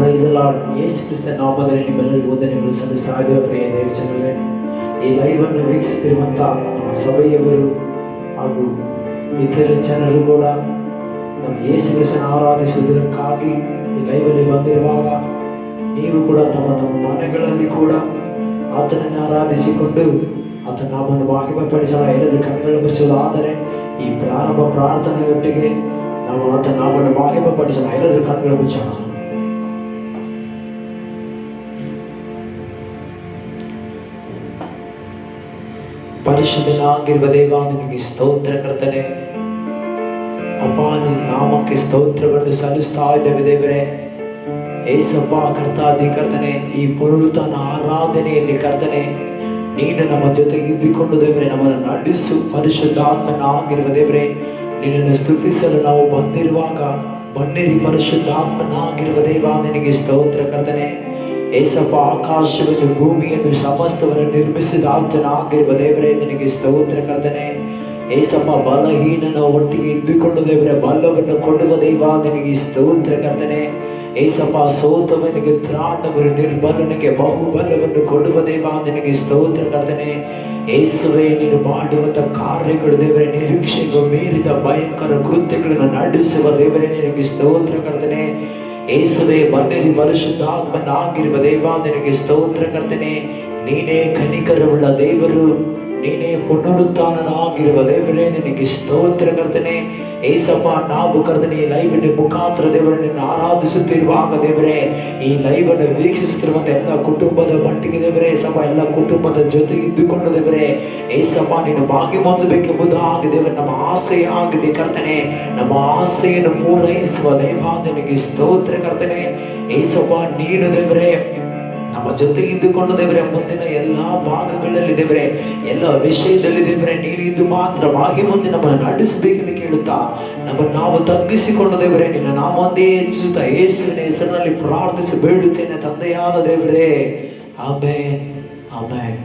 Price the lord. Yesu Krista ನಾಮದಲ್ಲಿ ನಿಮ್ಮೆಲ್ಲರಿಗೂ ವಂದನೆಗಳು ಸಲ್ಲಿಸ್ತಾ ಇದ್ದೇವೆ. ಪ್ರಿಯ ದೇವಜನರೇ, ಈ ಲೈವ್ ಅನ್ನು ವೀಕ್ಷಿಸುತ್ತಿರುವಂಥ ನಮ್ಮ ಸಭೆಯವರು ಹಾಗೂ ಇತರ ಜನರು ಕೂಡ ನಮ್ಮ ಯೇಸು ಕ್ರಿಸ್ತನ ಆರಾಧಿಸುವುದಕ್ಕಾಗಿ ಈ ಲೈವಲ್ಲಿ ಬಂದಿರುವಾಗ ನೀವು ಕೂಡ ತಮ್ಮ ತಮ್ಮ ಮನೆಗಳಲ್ಲಿ ಕೂಡ ಆತನನ್ನು ಆರಾಧಿಸಿಕೊಂಡು ಆತನ ನಾಮವನ್ನು ಮಹಿಮೆಪಡಿಸೋಣ. ಎಲ್ಲರೂ ಕಣ್ಣುಗಳು ಮುಚ್ಚುವುದಾದರೆ ಈ ಪ್ರಾರಂಭ ಪ್ರಾರ್ಥನೆಯೊಟ್ಟಿಗೆ ನಾವು ಆತನ ನಾಮವನ್ನು ಮಹಿಮೆಪಡಿಸೋಣ. ಎಲ್ಲರೂ ಕಣ್ಣುಗಳು ಮುಚ್ಚೋಣ. ಪರಿಶುದ್ಧನಾಗಿರುವ ದೇವ, ನಿನಗೆ ಸ್ತೋತ್ರ ಕರ್ತನೆ. ಅಪ್ಪ, ನಿನ್ನ ನಾಮಕ್ಕೆ ಸ್ತೋತ್ರವನ್ನು ಸಲ್ಲಿಸ್ತಾ ಇದ್ದೇವೆ ದೇವರೇ. ಏಸಪ್ಪ ಕರ್ತಾದಿ ಕರ್ತನೆ, ಈ ಪುನರುತ್ಥಾನ ಆರಾಧನೆಯಲ್ಲಿ ಕರ್ತನೆ ನೀನು ನಮ್ಮ ಜೊತೆಗೆ ಇದ್ದುಕೊಂಡು ದೇವರೇ ನಮ್ಮನ್ನು ನಡೆಸು. ಪರಿಶುದ್ಧಾತ್ಮನಾಗಿರುವ ದೇವರೇ, ನಿನ್ನನ್ನು ಸ್ತುತಿಸಲು ನಾವು ಬಂದಿರುವಾಗ ಬನ್ನಿರಿ. ಪರಿಶುದ್ಧಾತ್ಮನಾಗಿರುವ ದೇವ, ನಿನಗೆ ಸ್ತೋತ್ರ ಕರ್ತನೆ. ಏಸಪ್ಪ, ಆಕಾಶವನ್ನು ಭೂಮಿಯನ್ನು ಸಮಸ್ತವನ್ನು ನಿರ್ಮಿಸಿದ ಆತನಾಗಿರುವ ದೇವರೇ, ನಿನಗೆ ಸ್ತೋತ್ರ ಕರ್ತನೆ. ಏಸಪ್ಪ, ಬಲಹೀನನ ಒಟ್ಟಿಗೆ ಇದ್ದುಕೊಂಡು ದೇವರೇ ಬಲವನ್ನು ಕೊಡುವ ದೇವ, ನಿನಗೆ ಸ್ತೋತ್ರ ಕರ್ತನೆ. ಏಸಪ್ಪ, ಸೋತವನಿಗೆ ತ್ರಾಣವನ್ನು ನಿರ್ಬಲನಿಗೆ ಬಹುಬಲವನ್ನು ಕೊಡುವ ದೇವ, ನಿನಗೆ ಸ್ತೋತ್ರ ಕರ್ತನೆ. ಏಸುವೆ, ನೀನು ಮಾಡುವಂಥ ಕಾರ್ಯಗಳು ದೇವರೇ ನಿರೀಕ್ಷೆಗೂ ಮೀರಿದ ಭಯಂಕರ ಕೃತ್ಯಗಳನ್ನು ನಡೆಸುವ ದೇವರೇ, ನಿನಗೆ ಸ್ತೋತ್ರ ಕರ್ತನೆ. ಏಸುವೆ, ಬನ್ನಿರಿ. ಪರಿಶುದ್ಧಾತ್ಮನಾಗಿರುವ ದೇವ, ನಿನಗೆ ಸ್ತೋತ್ರ ಕರ್ತನೆ. ನೀನೇ ಕನಿಕರವುಳ್ಳ ದೇವರು, ನೀನೇ ಪುನರುತ್ಥಾನನಾಗಿರುವ ದೇವರೇ, ನಿನಗೆ ಸ್ತೋತ್ರ ಕರ್ತನೆ. ಏಸಪ್ಪ, ನಾವು ಕರ್ತನೆ ಈ ಲೈವಿನ ಮುಖಾಂತರ ದೇವರೇ ನಿನ್ನ ಆರಾಧಿಸುತ್ತಿರುವಾಗ ದೇವರೇ, ಈ ಲೈವನ್ನು ವೀಕ್ಷಿಸುತ್ತಿರುವಂಥ ಎಲ್ಲ ಕುಟುಂಬದ ಮಟ್ಟಿಗೆ ದೇವರೇ ಏಸಪ್ಪ, ಎಲ್ಲ ಕುಟುಂಬದ ಜೊತೆಗೆ ಇದ್ದುಕೊಂಡು ದೇವರೇ ಏಸಪ್ಪ, ನೀನು ಭಾಗ್ಯ ಹೊಂದಬೇಕೆಂಬುದಾಗಿ ದೇವರೇ ನಮ್ಮ ಆಸೆ ಆಗಿದೆ ಕರ್ತನೆ. ನಮ್ಮ ಆಸೆಯನ್ನು ಪೂರೈಸುವ ದೇವ, ನಿನಗೆ ಸ್ತೋತ್ರ ಕರ್ತನೆ. ಏಸಪ್ಪ, ನೀನು ದೇವರೇ ನಮ್ಮ ಜೊತೆಗೆ ಇದ್ದುಕೊಂಡು ದೇವರೇ ಮುಂದಿನ ಎಲ್ಲ ಭಾಗಗಳಲ್ಲಿ ದೇವರೇ ಎಲ್ಲ ವಿಷಯದಲ್ಲಿ ದೇವರೇ ನೀನು ಇದು ಮಾತ್ರ ಬಾಗಿ ಮುಂದೆ ನಮ್ಮನ್ನು ನಡೆಸಬೇಕೆಂದು ಕೇಳುತ್ತಾ ನಮ್ಮನ್ನು ನಾವು ತಗ್ಗಿಸಿಕೊಂಡು ದೇವರೇ ನಿನ್ನ ನಾಮವನ್ನೇ ಹೆಚ್ಚಿಸುತ್ತಾ ಯೇಸುವಿನ ಹೆಸರಿನಲ್ಲಿ ಪ್ರಾರ್ಥಿಸಿ ಬೇಡುತ್ತೇನೆ ತಂದೆಯಾದ ದೇವರೇ. Amen, amen.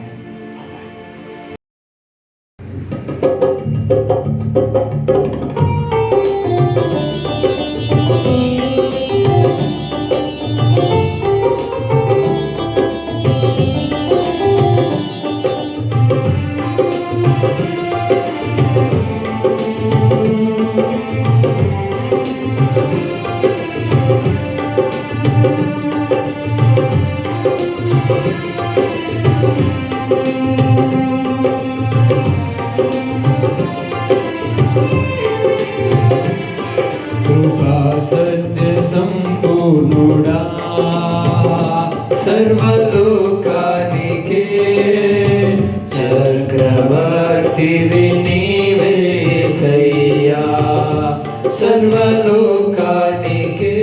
సంపూర్ణుడా సర్వలోకానికే చక్రవర్తివి నీవేసయ్యా. సర్వలోకానికే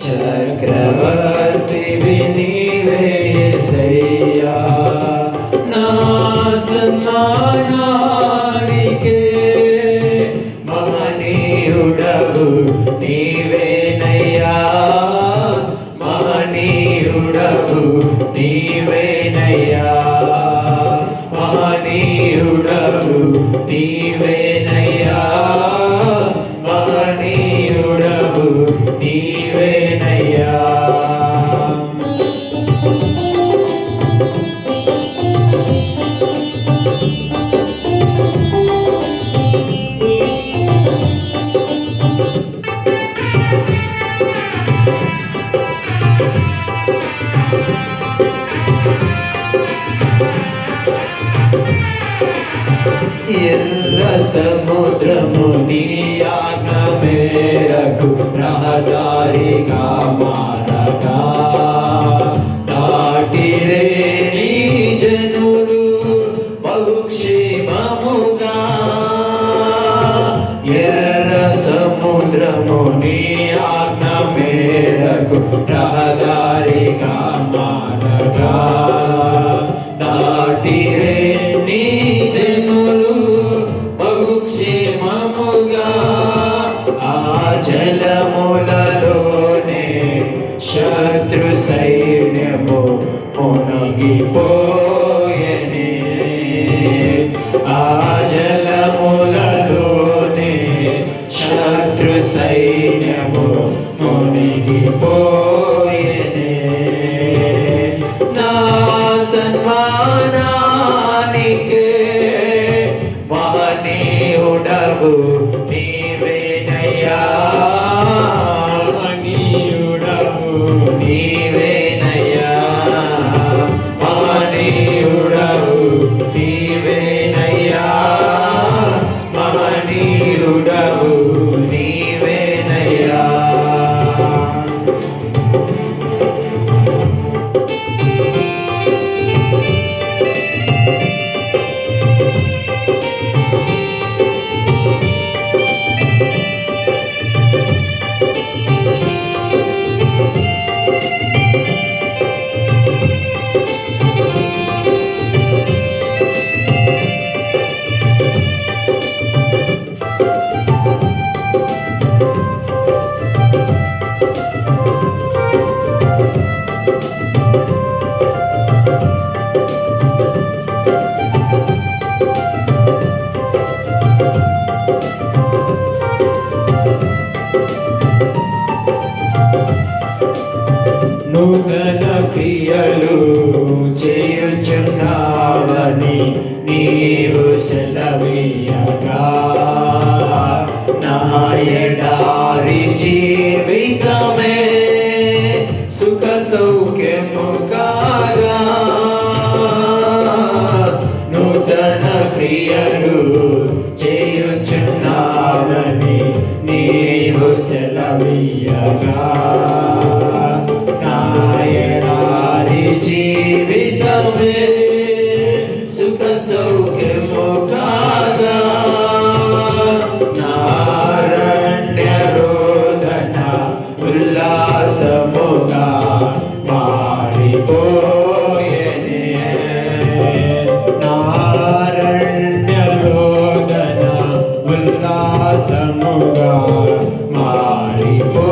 చక్రవర్తివి నీవేసయ్యా. నా సన్మానానికే మహనీయుడవు నీవేనయ్యా. మహనీయుడవు నీవేనయ్యా. మహనీయుడవు నీవేనయ్యా. మహనీయుడవు నీవేనయ్యా. ఎర్ర సముద్రము నీ ఆజ్ఞ మేరకు రహదారిగా మారగా దాటిరే నీ జనులు బహుక్షేమముగా. ఎర్ర సముద్రము నీ ఆజ్ఞ మేరకు రహదారిగా మారగా దాటిరే నీ జనులు బహుక్షేమముగా. ఆ జలములలోనే శత్రు సైన్యము మునిగిపోయెనే. ఆ జలములలోనే శత్రు సైన్యము మునిగిపోయెనే. నూతన క్రియలు చేయుచున్నావని నీవు సెలవీయగా నా ఎడారి జీవితమే సుఖ సౌఖ్యము కాగా నూతన క్రియలు చేయుచున్నావని నీవు సెలవీయగా నా ఎడారి జీవితమే సుఖ సౌఖ్యము కాగా నారణ్య రోదన ఉల్లాసముగా మారిపోయేనే నారణ్య రోదన ఉల్లాసముగా మారిపోయేనే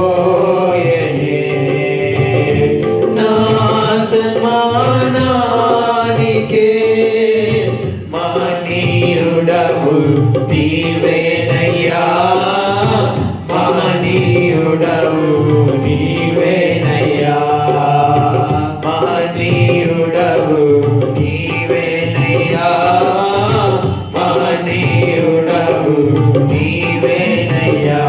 నా సన్మానానికే మహనీయుడవు నీవేనయ్యా మహనీయుడవు నీవేనయ్యా మహనీయుడవు నీవేనయ్యా మహనీయుడవు నీవేనయ్యా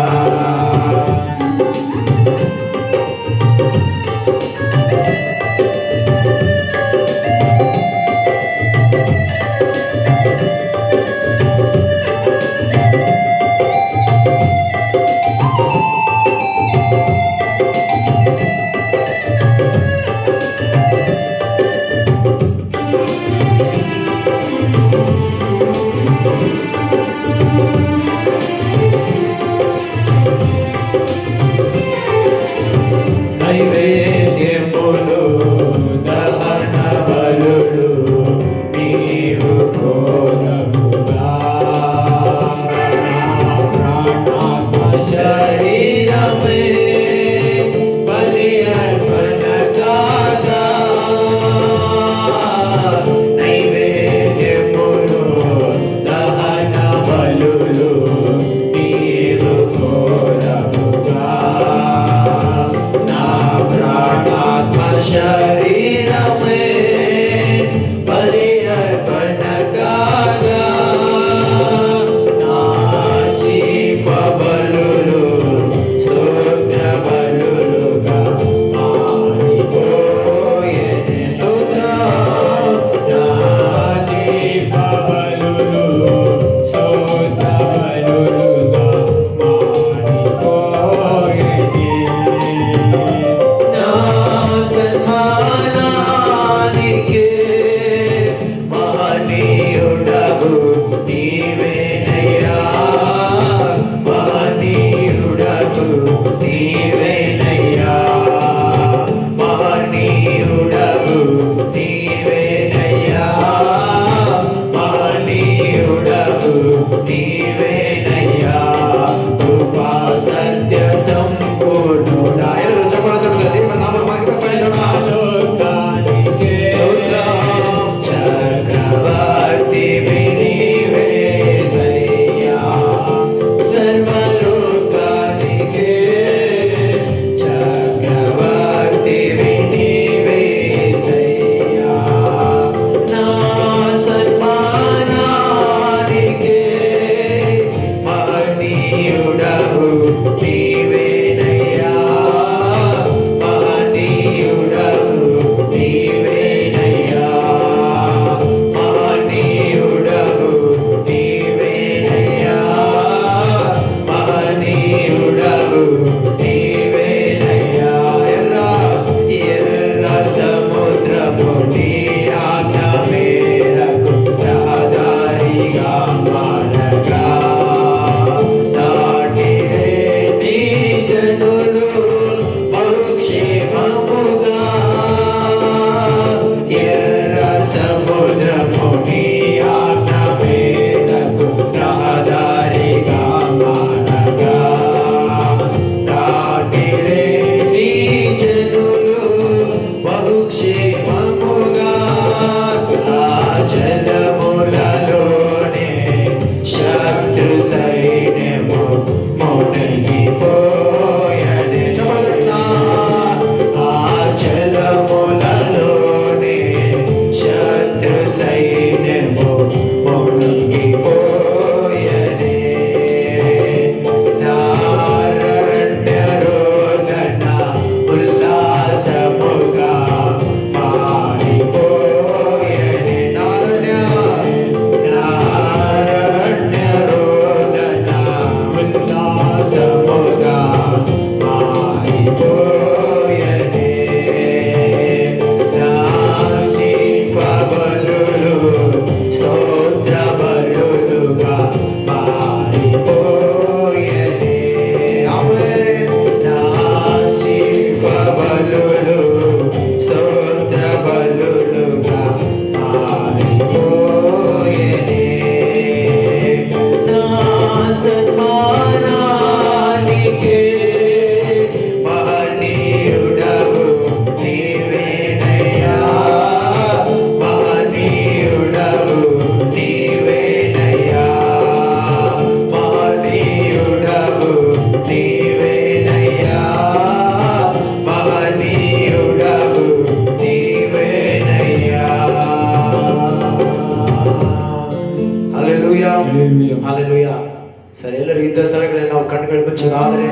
ಸರ್, ಎಲ್ಲರೂ ಇದ್ದ ಸ್ಥಳಗಳಲ್ಲಿ ನಾವು ಕಣ್ಗಳು ಮುಚ್ಚೋದಾದರೆ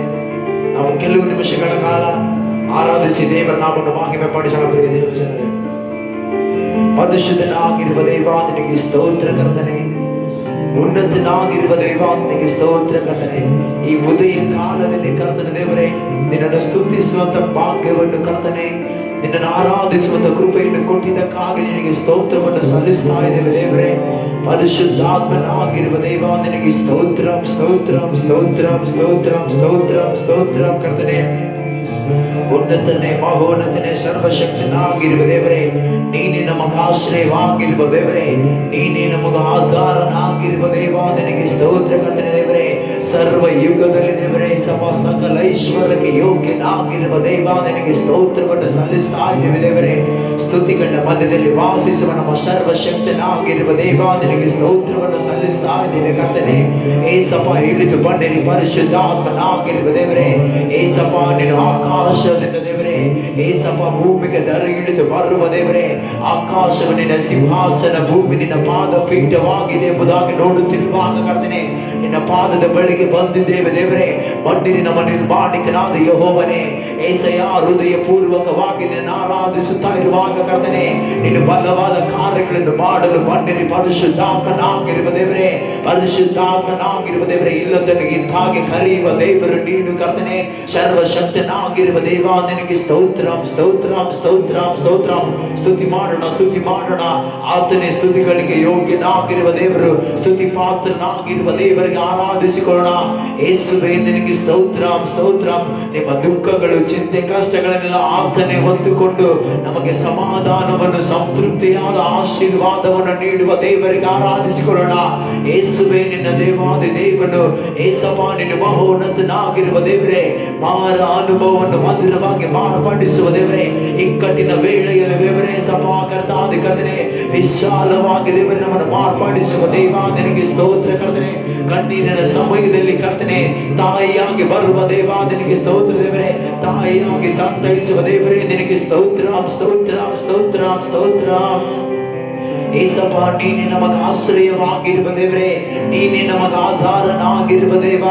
ನಾವು ಕೆಲವು ನಿಮಿಷಗಳ ಕಾಲ ಆರಾಧಿಸಿ ದೇವರ ನಾಮವನ್ನು ಮಹಿಮೆ ಪಡಿಸೋಣ. ಪ್ರಿಯ ದೇವ ಜನರೇ, ಪರಿಶುದ್ಧನಾಗಿರುವ ದೇವ ನಿನಗೆ ಸ್ತೋತ್ರ ಕರ್ತನೆ, ಉನ್ನತನಾಗಿರುವ ದೇವ ನಿನಗೆ ಸ್ತೋತ್ರ ಕರ್ತನೆ. ಈ ಉದಯ ಕಾಲದಲ್ಲಿ ಕರ್ತನ ದೇವರೇ, ನಿನ್ನನ್ನು ಸ್ತುತಿಸುವಂತ ಭಾಗ್ಯವನ್ನು ಕರ್ತನೆ, ನಿನ್ನನ್ನು ಆರಾಧಿಸುವಂತ ಕೃಪೆಯನ್ನು ಕೊಟ್ಟಿದ್ದಕ್ಕಾಗಿ ನಿನಗೆ ಸ್ತೋತ್ರವನ್ನು ಸಲ್ಲಿಸ್ತಾ ಇದ್ದೇವೆ ದೇವರೇ. ಪರಿಶುದ್ಧಾತ್ಮನಾಗಿರುವ ದೇವ ನಿನಗೆ ಸ್ತೋತ್ರಂ ಸ್ತೋತ್ರಂ ಸ್ತೋತ್ರಂ ಸ್ತೋತ್ರಂ ಸ್ತೋತ್ರಂ ಸ್ತೋತ್ರಂ ಕರ್ತನೆ. ಉನ್ನತನೇ ಮಹೋನ್ನತನೇ ಸರ್ವಶಕ್ತನಾಗಿರುವ ದೇವರೇ, ನೀನೇ ನಮಗ ಆಶ್ರಯವಾಗಿರುವ ದೇವರೇ, ನೀನೇ ನಮಗ ಆಧಾರನಾಗಿರುವ ದೇವ ನಿನಗೆ ಸ್ತೋತ್ರ ಕರ್ತನೆ ದೇವರೇ. ಸರ್ವ ಯುಗದಲ್ಲಿ ದೇವರೇ ಸಕಲ ಐಶ್ವರ್ಯಕ್ಕೆ ಯೋಗ್ಯನಾಗಿರುವ ದೇವ ನಿನಗೆ ಸ್ತೋತ್ರವನ್ನು ಸಲ್ಲಿಸ್ತಾ ಇದ್ದೇವೆ ದೇವರೇ. ಸ್ತುತಿಗಳ ಮಧ್ಯದಲ್ಲಿ ವಾಸಿಸುವ ನಮ್ಮ ಸರ್ವಶಕ್ತನಾಗಿರುವ ದೇವ ನಿನಗೆ ಸ್ತೋತ್ರವನ್ನು ಸಲ್ಲಿಸ್ತಾ ಇದ್ದೇವೆ ಕರ್ತನೆ. ಏಸಪ್ಪ ಇಳಿದು ಬನ್ನಿರಿ ಪರಿಶುದ್ಧಾತ್ಮನಾಗಿರುವ ದೇವರೇ. ಏಸಪ್ಪ ನೀನು ಆಕಾಶದಿಂದ ದೇವರೇ, ಏಸಪ್ಪ ಭೂಮಿಗೆ ದರ ಇಳಿದು ಬರುವ ದೇವರೇ. ಆಕಾಶವು ನಿನ್ನ ಸಿಂಹಾಸನ, ಭೂಮಿ ನಿನ್ನ ಪಾದ ಪೀಠವಾಗಿದೆ ಎಂಬುದಾಗಿ ನೋಡುತ್ತಿರುವಾಗ ಕರ್ತನೆ, ನಿನ್ನ ಪಾದದ ಬಳಿಗೆ ಬಂದಿದ್ದೇವೆ ದೇವರೇ. ಬನ್ನಿರಿ ನಮ್ಮ ನಿರ್ಮಾಣಿಕನಾದ ಯೆಹೋವನೇ. ಏಸಯ್ಯ, ಹೃದಯ ಪೂರ್ವಕವಾಗಿ ನಿನ್ನ ಆರಾಧಿಸುತ್ತಾ ಇರುವಾಗ ಕರ್ತನೆ, ನಿನ್ನ ಬಲವಾದ ಕಾರ್ಯಗಳನ್ನು ಮಾಡಲು ಬನ್ನಿರಿ ಪರಿಶುದ್ಧಾತ್ಮನಾಗಿರುವ ದೇವರೇ. ಪರಿಶುದ್ಧಾತ್ಮನಾಗಿರುವ ದೇವರೇ, ಇಲ್ಲದನ್ನು ಇದ್ದಾಗೆ ಕರೆಯುವ ದೇವರು ನೀನು ಕರ್ತನೆ. ಸರ್ವಶಕ್ತನಾಗಿರುವ ದೇವ ನಿನಗೆ ಸ್ತೋತ್ರಂ ಸ್ತೋತ್ರಂ ಸ್ತೋತ್ರಂ ಸ್ತೋತ್ರಂ. ಸ್ತುತಿ ಮಾಡೋಣ, ಸ್ತುತಿ ಮಾಡೋಣ. ಆತನೇ ಸ್ತುತಿಗಳಿಗೆ ಯೋಗ್ಯನಾಗಿರುವ ದೇವರು, ಸ್ತುತಿ ಪಾತ್ರನಾಗಿರುವ ದೇವರಿಗೆ ಆರಾಧಿಸಿಕೊಳ್ಳೋಣ. ಯೇಸುವೇ ನಿನಗೆ ಸ್ತೋತ್ರಂ ಸ್ತೋತ್ರಂ. ನಿಮ್ಮ ದುಃಖಗಳು, ಚಿಂತೆ, ಕಷ್ಟಗಳನ್ನೆಲ್ಲ ಆತನೇ ಹೊತ್ತುಕೊಂಡು ನಮಗೆ ಸಮಾಧಾನವನ್ನು, ಸಂತೃಪ್ತಿಯಾದ ಆಶೀರ್ವಾದವನ್ನು ನೀಡುವ ದೇವರಿಗೆ ಆರಾಧಿಸಿಕೊಳ್ಳೋಣ. ಯೇಸುವೇ ನಿನ್ನ ದೇವಾದಿ ದೇವನು. ಏಸಪ್ಪ ನಿನ್ನ ಮಹೋನ್ನತನಾಗಿರುವ ದೇವರೇ, ಮಾರ ಅನುಭವವನ್ನು ಮಧುರವಾಗಿ ಮಾರ್ಪಡಿಸುವ ದೇವರೇ. ಇಕ್ಕಟ್ಟಿನ ವೇಳೆಯಲ್ಲಿ ದೇವರೇ ಸಭಾ ಕರ್ತಾದಿ ಕರ್ತನೆ, ವಿಶಾಲವಾಗಿ ದೇವರೇ ನಮ್ಮನ್ನು ಮಾರ್ಪಡಿಸುವ ದೇವ ನಿನಗೆ ಸ್ತೋತ್ರ ಕರ್ತನೆ. ಕಣ್ಣೀರಿನ ಸಮಯದಲ್ಲಿ ಕರ್ತನೆ ತಾಯಿಯಾಗಿ ಬರುವ ದೇವ ನಿನಗೆ ಸ್ತೋತ್ರ ದೇವರೇ. ತಾಯಿಯಾಗಿ ಸಂತೈಸುವ ದೇವರೇ ನಿನಗೆ ಸ್ತೋತ್ರಂ ಸ್ತೋತ್ರಂ ಸ್ತೋತ್ರಂ ಸ್ತೋತ್ರಂ. ಏಸಪ್ಪ ನೀನೆ ನಮಗ ಆಶ್ರಯವಾಗಿರುವ ದೇವರೇ, ನೀನೆ ನಮಗ ಆಧಾರನಾಗಿರುವ ದೇವ.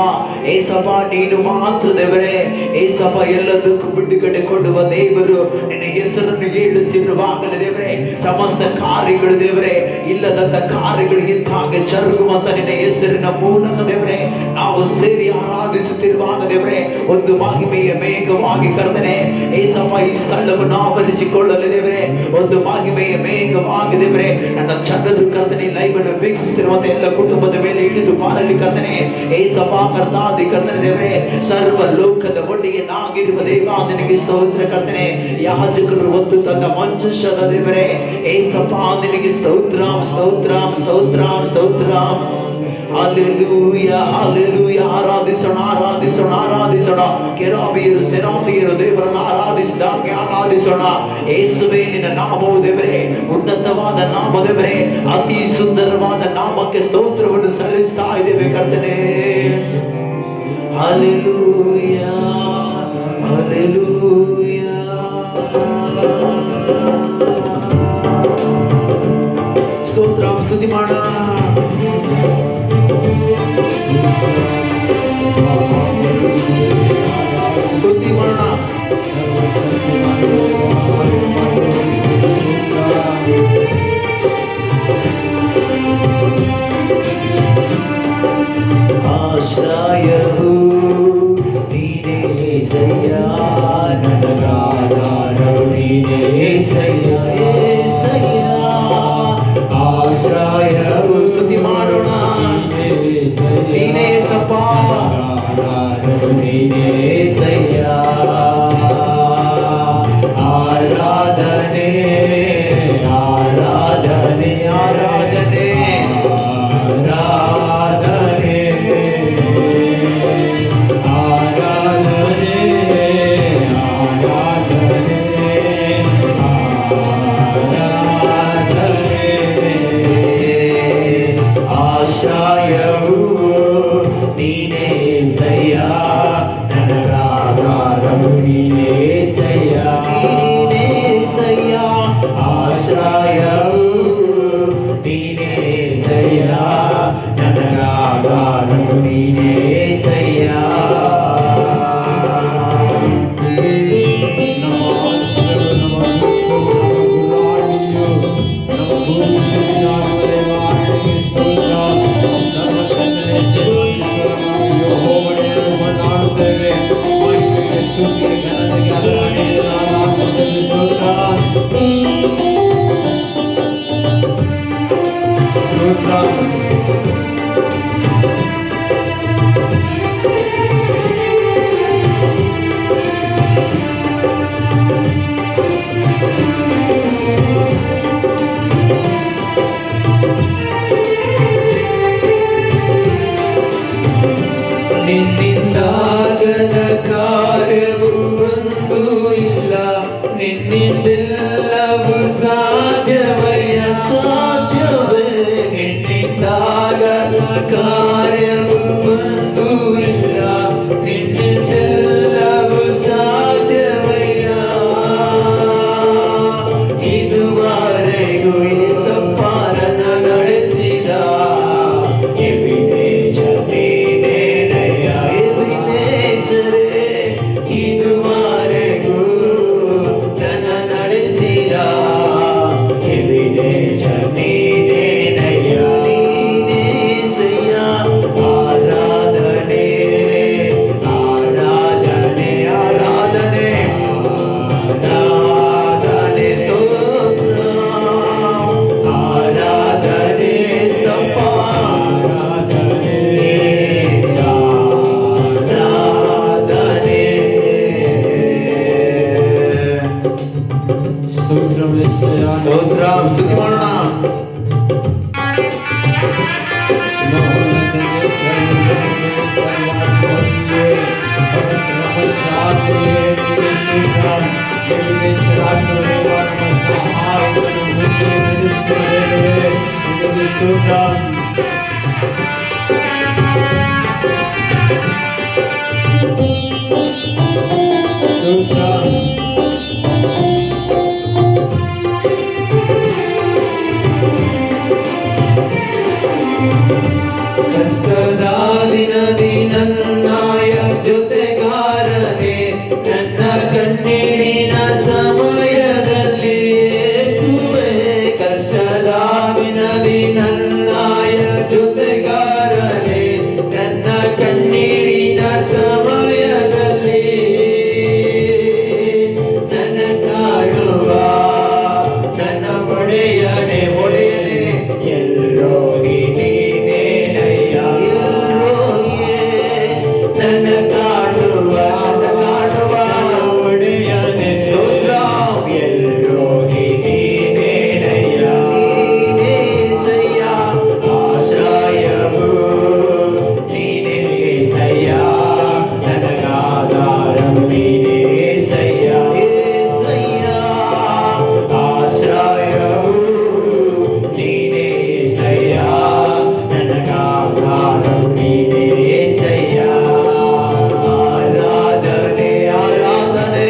ಏಸಪ್ಪ ನೀನು ಮಾತ್ರ ದೇವರೇ. ಏಸಪ್ಪ ಎಲ್ಲದಕ್ಕೂ ಬಿಡುಗಡೆ ಕೊಡುವ ದೇವರು. ನಿನ್ನ ಹೆಸರನ್ನು ಹೇಳುತ್ತಿರುವಾಗಲೇ ದೇವರೇ ಸಮಸ್ತ ಕಾರ್ಯಗಳು ದೇವರೇ, ಇಲ್ಲದಂತ ಕಾರ್ಯಗಳು ಇದ್ದಾಗ ಜರುಗುವಂತ ನಿನ್ನ ಹೆಸರಿನ ಮೂಲಕ ದೇವರೇ ನಾವು ಸೇರಿ ಆರಾಧಿಸುತ್ತಿರುವಾಗ ದೇವರೇ ಒಂದು ಮಹಿಮೆಯ ಮೇಘವಾಗಿ ಕರ್ತನೆ ಏಸಪ್ಪ ಈ ಸ್ಥಳವನ್ನು ಆವರಿಸಿಕೊಳ್ಳಲು ದೇವರೇ ಒಂದು ಮಹಿಮೆಯ ಮೇಘವಾಗಿ ದೇವರೇ ನನ್ನ ಜನರು ಕರ್ತನೆ ಲೈವ್ ಅನ್ನು ವೀಕ್ಷಿಸುತ್ತಿರುವಂತ ಎಲ್ಲ ಕುಟುಂಬದ ಮೇಲೆ ಇಳಿದು ಬಾರಲಿ ಕರ್ತನೆ. ಏಸಪ್ಪ ಕರ್ತಾದಿ ಕರ್ತನೆ ದೇವರೇ, ಸರ್ವ ಲೋಕದ ಒಟ್ಟಿಗೆ ನಾಗಿರುವ ದೇವ ನಿನಗೆ ಸ್ತೋತ್ರ ಕರ್ತನೆ. ಯಾಜಕರು ಹೊತ್ತು ತನ್ನ ಮಂಜುಷದ ದೇವರೇ, ಏಸಪ್ಪ ನಿನಗೆ ಸ್ತೋತ್ರಂ ಸ್ತೋತ್ರಂ ಸ್ತೋತ್ರಂ ಸ್ತೋತ್ರಂ. Hallelujah hallelujah. ಆರಾಧಿಸೋಣ ಆರಾಧಿಸೋಣ ಆರಾಧಿಸೋಣ. ಕೆರಾಬಿಯರು ಸೆರಾಫಿಯರು ದೇವರನ್ನು ಆರಾಧಿಸಿದಾಗೆ ಆರಾಧಿಸೋಣ. ಯೇಸುವೇ ನಿನ್ನ ನಾಮವು ದೇವರೇ ಉನ್ನತವಾದ ನಾಮ ದೇವರೇ, ಅತಿ ಸುಂದರವಾದ ನಾಮಕ್ಕೆ ಸ್ತೋತ್ರವನ್ನು ಸಲ್ಲಿಸ್ತಾ ಇದ್ದೇವೆ ಕರ್ತನೆ. Hallelujah hallelujah. ಸ್ತೋತ್ರ ಸ್ತುತಿ ಮಾಡೋಣ. ಸ್ತುತಿ ಮಾಡೋಣ. ಆಶ್ರಯವು ನೀನೇ యేసయ్య, ನನಗಾಧಾರವು ನೀನೇ యేసయ్య యేసయ్య. ಆಶ್ರಯವು ಸ್ತುತಿ ಮಾಡೋಣ. ನೀನೇ యేసಪ್ಪ, ನೀನೇ యేసయ్య. ಆರಾಧನೆ ಆರಾಧನೆ ಆರಾಧನೆ ಆರಾಧನೆ ಆರಾಧನೆ ಆರಾಧನೆ. ಆಶ್ರಯವು ನೀನೇ యేసయ్య, ನನಗ ಕಾರ್ಯವು ಒಂದು ಇಲ್ಲ, ನಿನ್ನಿಂದೆಲ್ಲವೂ ಸಾಧ್ಯವಯ್ಯ. ಇದುವರೆಗೂ ಯೇಸಪ್ಪ ನನ್ನ ನಡೆಸಿದ ಎಬಿನೇಜರ್ ನೀನೇನಯ್ಯ, ಎಬಿನೇಜರೇ. ಇದುವರೆಗೂ ನನ್ನ ನಡೆಸಿದ ಎಬಿನೇಜರ್ ನೀನೇನಯ್ಯ, ನೀನೇಸಯ್ಯ. ಆರಾಧನೆ ಆರಾಧನೆ ಆರಾಧನೆ ಆರಾಧನೆ ಸ್ತೋತ್ರ, ಆರಾಧನೆ ಸಪ್ಪ, ಆರಾಧನೆ ಆರಾಧನೆ. ಸ್ತೋತ್ರ, ಸ್ತುತಿ ಮಾಡೋಣ. ಕಷ್ಟದ ದಿನದಿ ನನ್ನಾಯ ಜೊತೆಗಾರನೇ, ನನ್ನ ಕಣ್ಣೀರಿನ ಸಮಯದಲ್ಲಿ ಯೇಸುವೇ. ಕಷ್ಟದ ದಿನದಿ ನನ್ನಾಯ ಜೊತೆಗಾರನೇ, ನನ್ನ ಕಣ್ಣೀರಿನ ಸಮಯದಲ್ಲಿ ನನ್ನ ಕಾಡುವ ನನ್ನ ಒಡೆಯನೆ ಒಡೆಯನೆ, ಎಲ್ಲೋಗಿ ನೀನೇನಯ್ಯ, ಎಲ್ಲೋಗಿಯೇ ನನ್ನ ಕಾಡುವ ಒಡೆಯನೆ. ಸ್ತೋತ್ರ, ಎಲ್ಲೋಗಿ ನೀನೇನಯ್ಯ, ನೀನೇಸಯ್ಯ. ಆಶ್ರಯವು ನೀನೇಸಯ್ಯ, ನನಗಾಧಾರವು ನೀನೇಸಯ್ಯ, ಏಸಯ್ಯ. ಆಶ್ರಯವು ನೀನೇಸಯ್ಯ, ನನಗಾಧಾರವು ನೀನೇಸಯ್ಯ. ಆರಾಧನೆ ಆರಾಧನೆ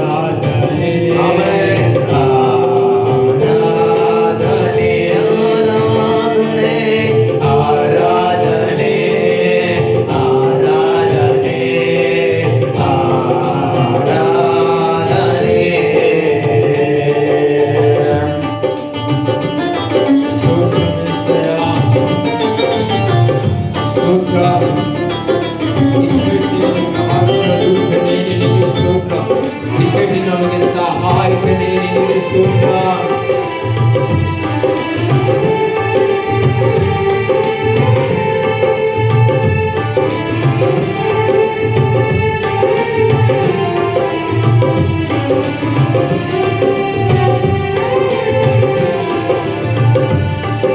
ಆರಾಧನೆ, ಆಮೆನ್. ಆರಾಧನೆ ಆರಾಧನೆ ಆರಾಧನೆ ಆರಾಧನೆ ಆರಾಧನೆ. ನಮಗೆ ಸಹಾಯಕನೇ ನಿನಗೆ ಸ್ತೋತ್ರ.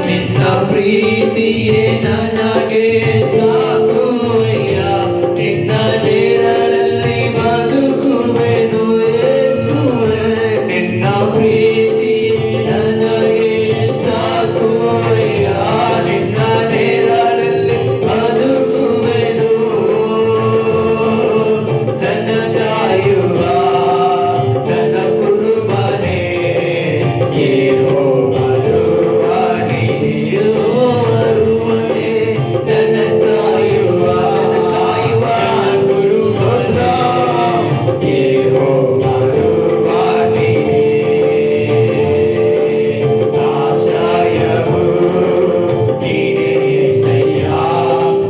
ನಿನ್ನ ಪ್ರೀತಿಯೇ ನನಗೆ ಸಾಕು ಅಯ್ಯ, ನಿನ್ನ ನೆರಳಲ್ಲಿ ಬದುಕುವೆನು ಯೇಸುವೇ. ನಿನ್ನ ಪ್ರೀತಿಯೇ ನನಗೆ ಸಾಕು ಅಯ್ಯ, ನಿನ್ನ ನೆರಳಲ್ಲಿ ಬದುಕುವೆನು. ನನ್ನ ಕಾಯುವ ನನ್ನ ಕುರುಬನೇ, ಯೆಹೋವನೇ, ಯೆಹೋವನೇ. ನನ್ನ ಕಾಯುವ ಗುರು ಸ್ತೋತ್ರ, ಯೆಹೋವನೇ. ಆಶ್ರಯವು ನೀನೇಸಯ್ಯ,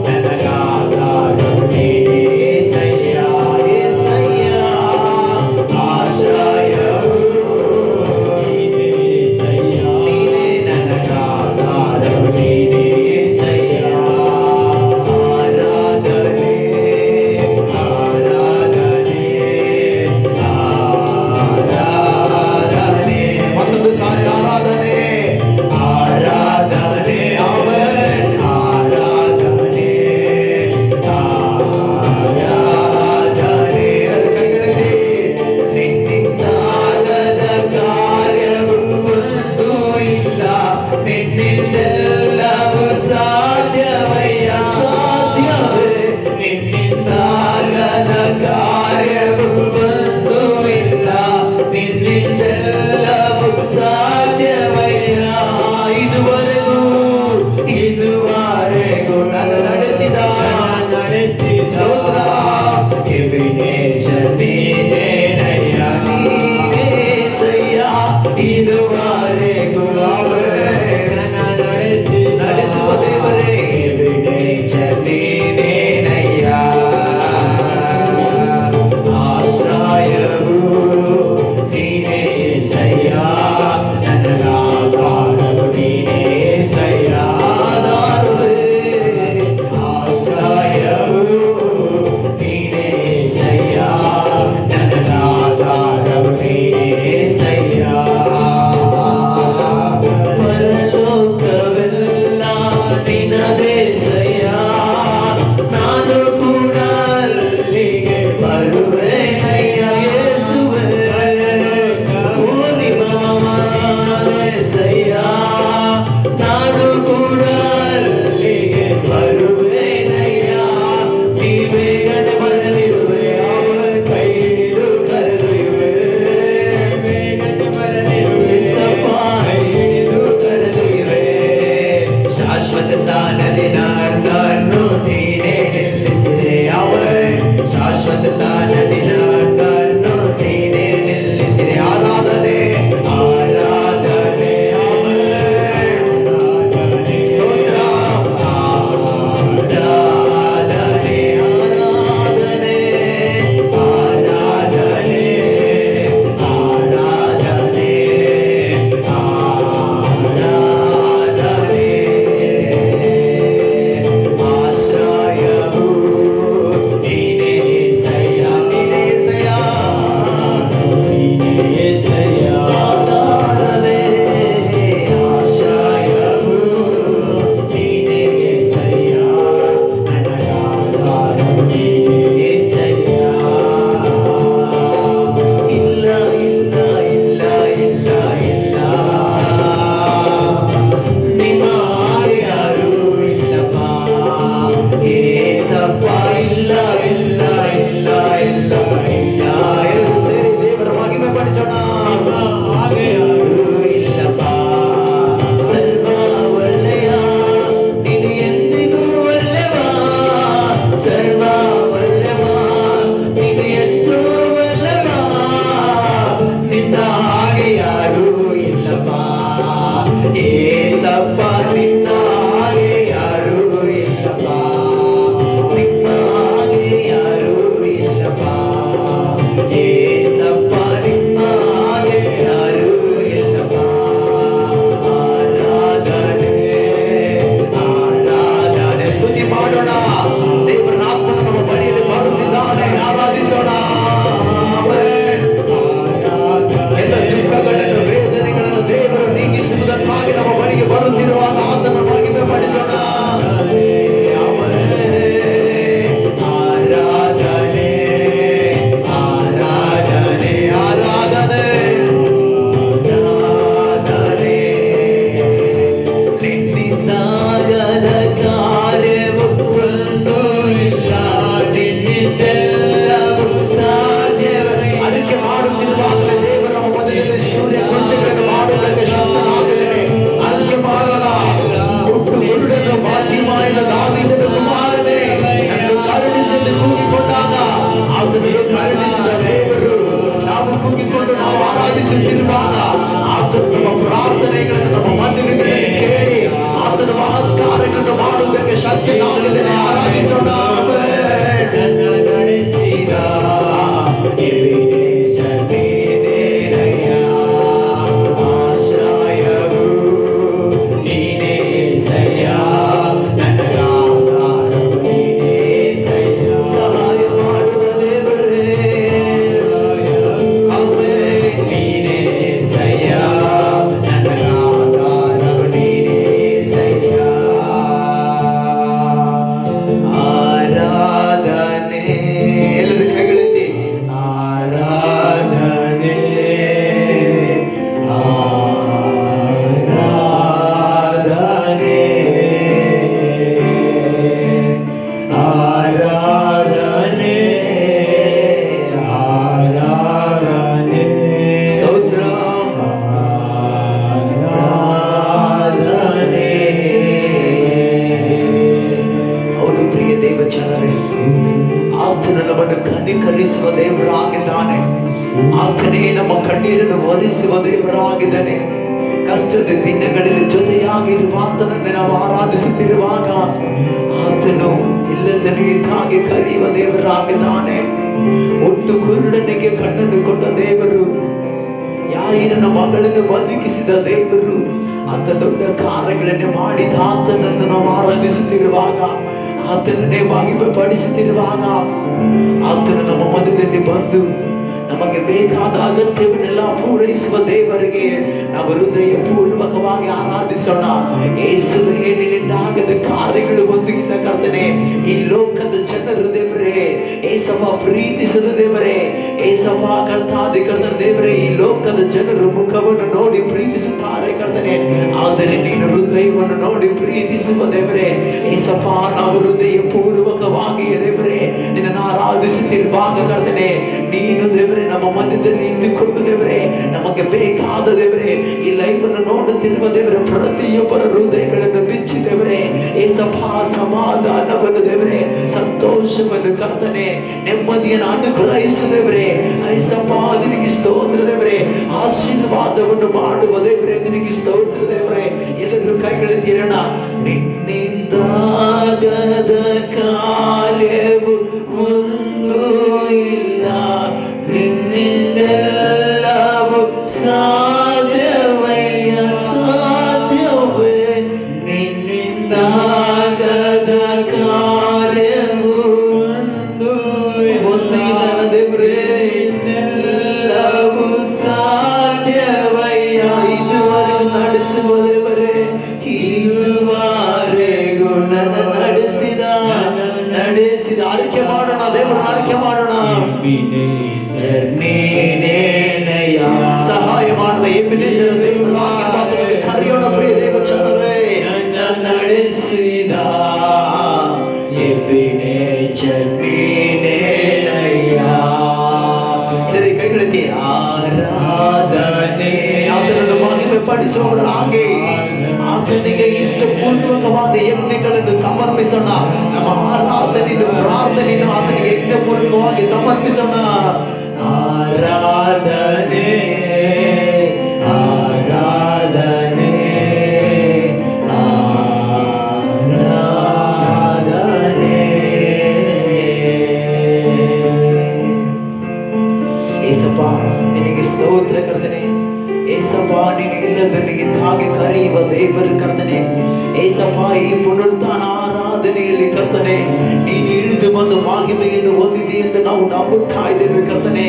ನನಗಾಧಾರವು ನೀನೇಸಯ್ಯ, ಏಸಯ್ಯ. ಆಶ್ರಯವು ನೀನೇಸಯ್ಯ, ಕಣ್ಣೀರನ್ನು ಒರೆಸುವ ದೇವರಾಗಿದ್ದಾನೆ. ಕಷ್ಟದ ದಿನಗಳಲ್ಲಿ ಜೊತೆಯಾಗಿರುವ ಆತನನ್ನು ನಾವು ಆರಾಧಿಸುತ್ತಿರುವಾಗ ಆತನು ಇಲ್ಲದನ್ನು ಇದ್ದಾಗೆ ಕರೆಯುವ ದೇವರಾಗಿದ್ದಾನೆ. ಒಟ್ಟು ಕುರುಡನಿಗೆ ಕಣ್ಣನ್ನು ಕೊಟ್ಟ ದೇವರು, ಯಾಯಿರನ ಮಗಳನ್ನು ಬದುಕಿಸಿದ ದೇವರು, ಅಂತ ದೊಡ್ಡ ಕಾರ್ಯಗಳನ್ನು ಮಾಡಿದ ಆತನನ್ನು ನಾವು ಆರಾಧಿಸುತ್ತಿರುವಾಗ, ಆತನನ್ನೇ ಮಹಿಮೆ ಪಡಿಸುತ್ತಿರುವಾಗ, ಆತನು ನಮ್ಮ ಮನದಲ್ಲಿ ಬಂದು ನಮಗೆ ಬೇಕಾದ ಅಗತ್ಯವನ್ನೆಲ್ಲ ಪೂರೈಸುವ ದೇವರಿಗೆ ನಾವು ಹೃದಯ ಪೂರ್ವಕವಾಗಿ ಆರಾಧಿಸೋಣ. ಯೇಸುವೇ, ನಿನ್ನಿಂದಾಗದ ಕಾರ್ಯಗಳು ಒಂದು ಇಲ್ಲ ಕರ್ತನೆ. ಈ ಲೋಕದ ಜನರು ದೇವರೇ, ಏಸಪ್ಪ ಪ್ರೀತಿಸದ ದೇವರೇ, ಏಸಪ್ಪ ಕರ್ತಾದಿ ಕರ್ತನ ದೇವರೇ, ಈ ಲೋಕದ ಜನರು ಮುಖವನ್ನು ನೋಡಿ ಪ್ರೀತಿಸುತ್ತಾರೆ ಕರ್ತನೆ. ಆದರೆ ನೀನು ಹೃದಯವನ್ನು ನೋಡಿ ಪ್ರೀತಿಸುವ ದೇವರೇ, ಏಸಪ್ಪ ನಾವು ಹೃದಯ ಪೂರ್ವಕವಾಗಿ ದೇವರೇ ನಿನ್ನನ್ನು ಆರಾಧಿಸುತ್ತಿರುವಾಗ ಕರ್ತನೆ, ನೀನು ದೇವರೇ ನಮ್ಮ ಮಧ್ಯದಲ್ಲಿ ಇದ್ದುಕೊಂಡು ದೇವರೇ ನಮಗೆ ಬೇಕಾದ ದೇವರೇ ಈ ಲೈವ್ ಅನ್ನು ನೋಡುತ್ತಿರುವ ದೇವರೇ ಪ್ರತಿಯೊಬ್ಬರ ಹೃದಯಗಳನ್ನು ಬಿಚ್ಚಿ ದೇವರೇ ಏಸಪ್ಪ ಸಮಾಧಾನವನ್ನು ದೇವರೇ, ಸಂತೋಷವನ್ನು ಕರ್ತನೆ, ನೆಮ್ಮದಿಯನ್ನು ಅನುಗ್ರಹಿಸು ದೇವರೇ. ಏಸಪ್ಪ ನಿನಗೆ ಸ್ತೋತ್ರ ದೇವರೇ, ಆಶೀರ್ವಾದವನ್ನು ಮಾಡುವ ದೇವರೇ ನಿನಗೆ ಸ್ತೋತ್ರ ದೇವರೇ. ಎಲ್ಲರೂ ಕೈಗಳೆತ್ತಿರೋಣ. ನಿನ್ನಿಂದಾಗದ ಕಾರ್ಯವು ಒಂದು ಇಲ್ಲ, ನಿನ್ನಿಂದೆಲ್ಲವೂ ಸಾಧ್ಯವಯ್ಯ, ಸಾಧ್ಯವೇ. ನಿನ್ನಿಂದಾಗದ ಕಾರ್ಯವು ಒಂದಿಲ್ಲ ದೇವರೇ, ಇನ್ನೆಲ್ಲವೂ ಸಾಧ್ಯವಯ್ಯ. ಇದುವರೆಗೂ ನಡೆಸುವ ದೇವರೇ, ಇದುವರೆಗೂ ನನ್ನ ನಡೆಸಿದ ಆಯ್ಕೆ ಮಾಡೋಣ ದೇವರ, ಆಯ್ಕೆ ಮಾಡೋಣ. ಸಹಾಯ ಮಾಡುವ ಎಬಿನೇಜರ್ ದೇವರಾಗಿ ಮಾತನ್ನು ಕರೆಯೋಣ. ಪ್ರಿಯ ದೇವ ಜನರೇ, ನಡೆಸಿದ ಎಬಿನೇಜರ್ ನೀನೇನಯ್ಯ. ಎಲ್ಲರಿಗೆ ಕೈಗಳೆತ್ತಿ ಆರಾಧನೆ, ಆತನನ್ನು ಮಹಿಮೆ ಪಡಿಸುವವರ ಹಾಗೆ ಆತನಿಗೆ ಇಷ್ಟಪೂರ್ವಕವಾದ ಯಜ್ಞಗಳನ್ನು ಸಮರ್ಪಿಸೋಣ. ನಮ್ಮ ಆರಾಧನೆಯನ್ನು ಪ್ರಾರ್ಥನೆಯನ್ನು ಆತನಿಗೆ ಯಜ್ಞಪೂರ್ವಕವಾಗಿ ಸಮರ್ಪಿಸೋಣ. ಆರಾಧನೆ ಆರಾಧನೆ ಆರಾಧನೆ. ಏಸಪ್ಪ ನಿನಗೆ ಸ್ತೋತ್ರ ಕರ್ತನೆ. ಏಸಪ್ಪ ನೀನು ಇಲ್ಲದನಿಗಿದ್ದ ಹಾಗೆ ಕರೆಯುವ ದೇವರು ಕರ್ತನೆ. ಏಸಪ್ಪ ಈ ಪುನರುತ್ಥಾನ ಆರಾಧನೆಯಲ್ಲಿ ಕರ್ತನೆ ನೀನು ಇಳಿದು ಬಂದು ಮಹಿಮೆಯನ್ನು ಹೊಂದಿದೆ ಎಂದು ನಾವು ನಂಬುತ್ತಾ ಇದ್ದೇವೆ ಕರ್ತನೆ.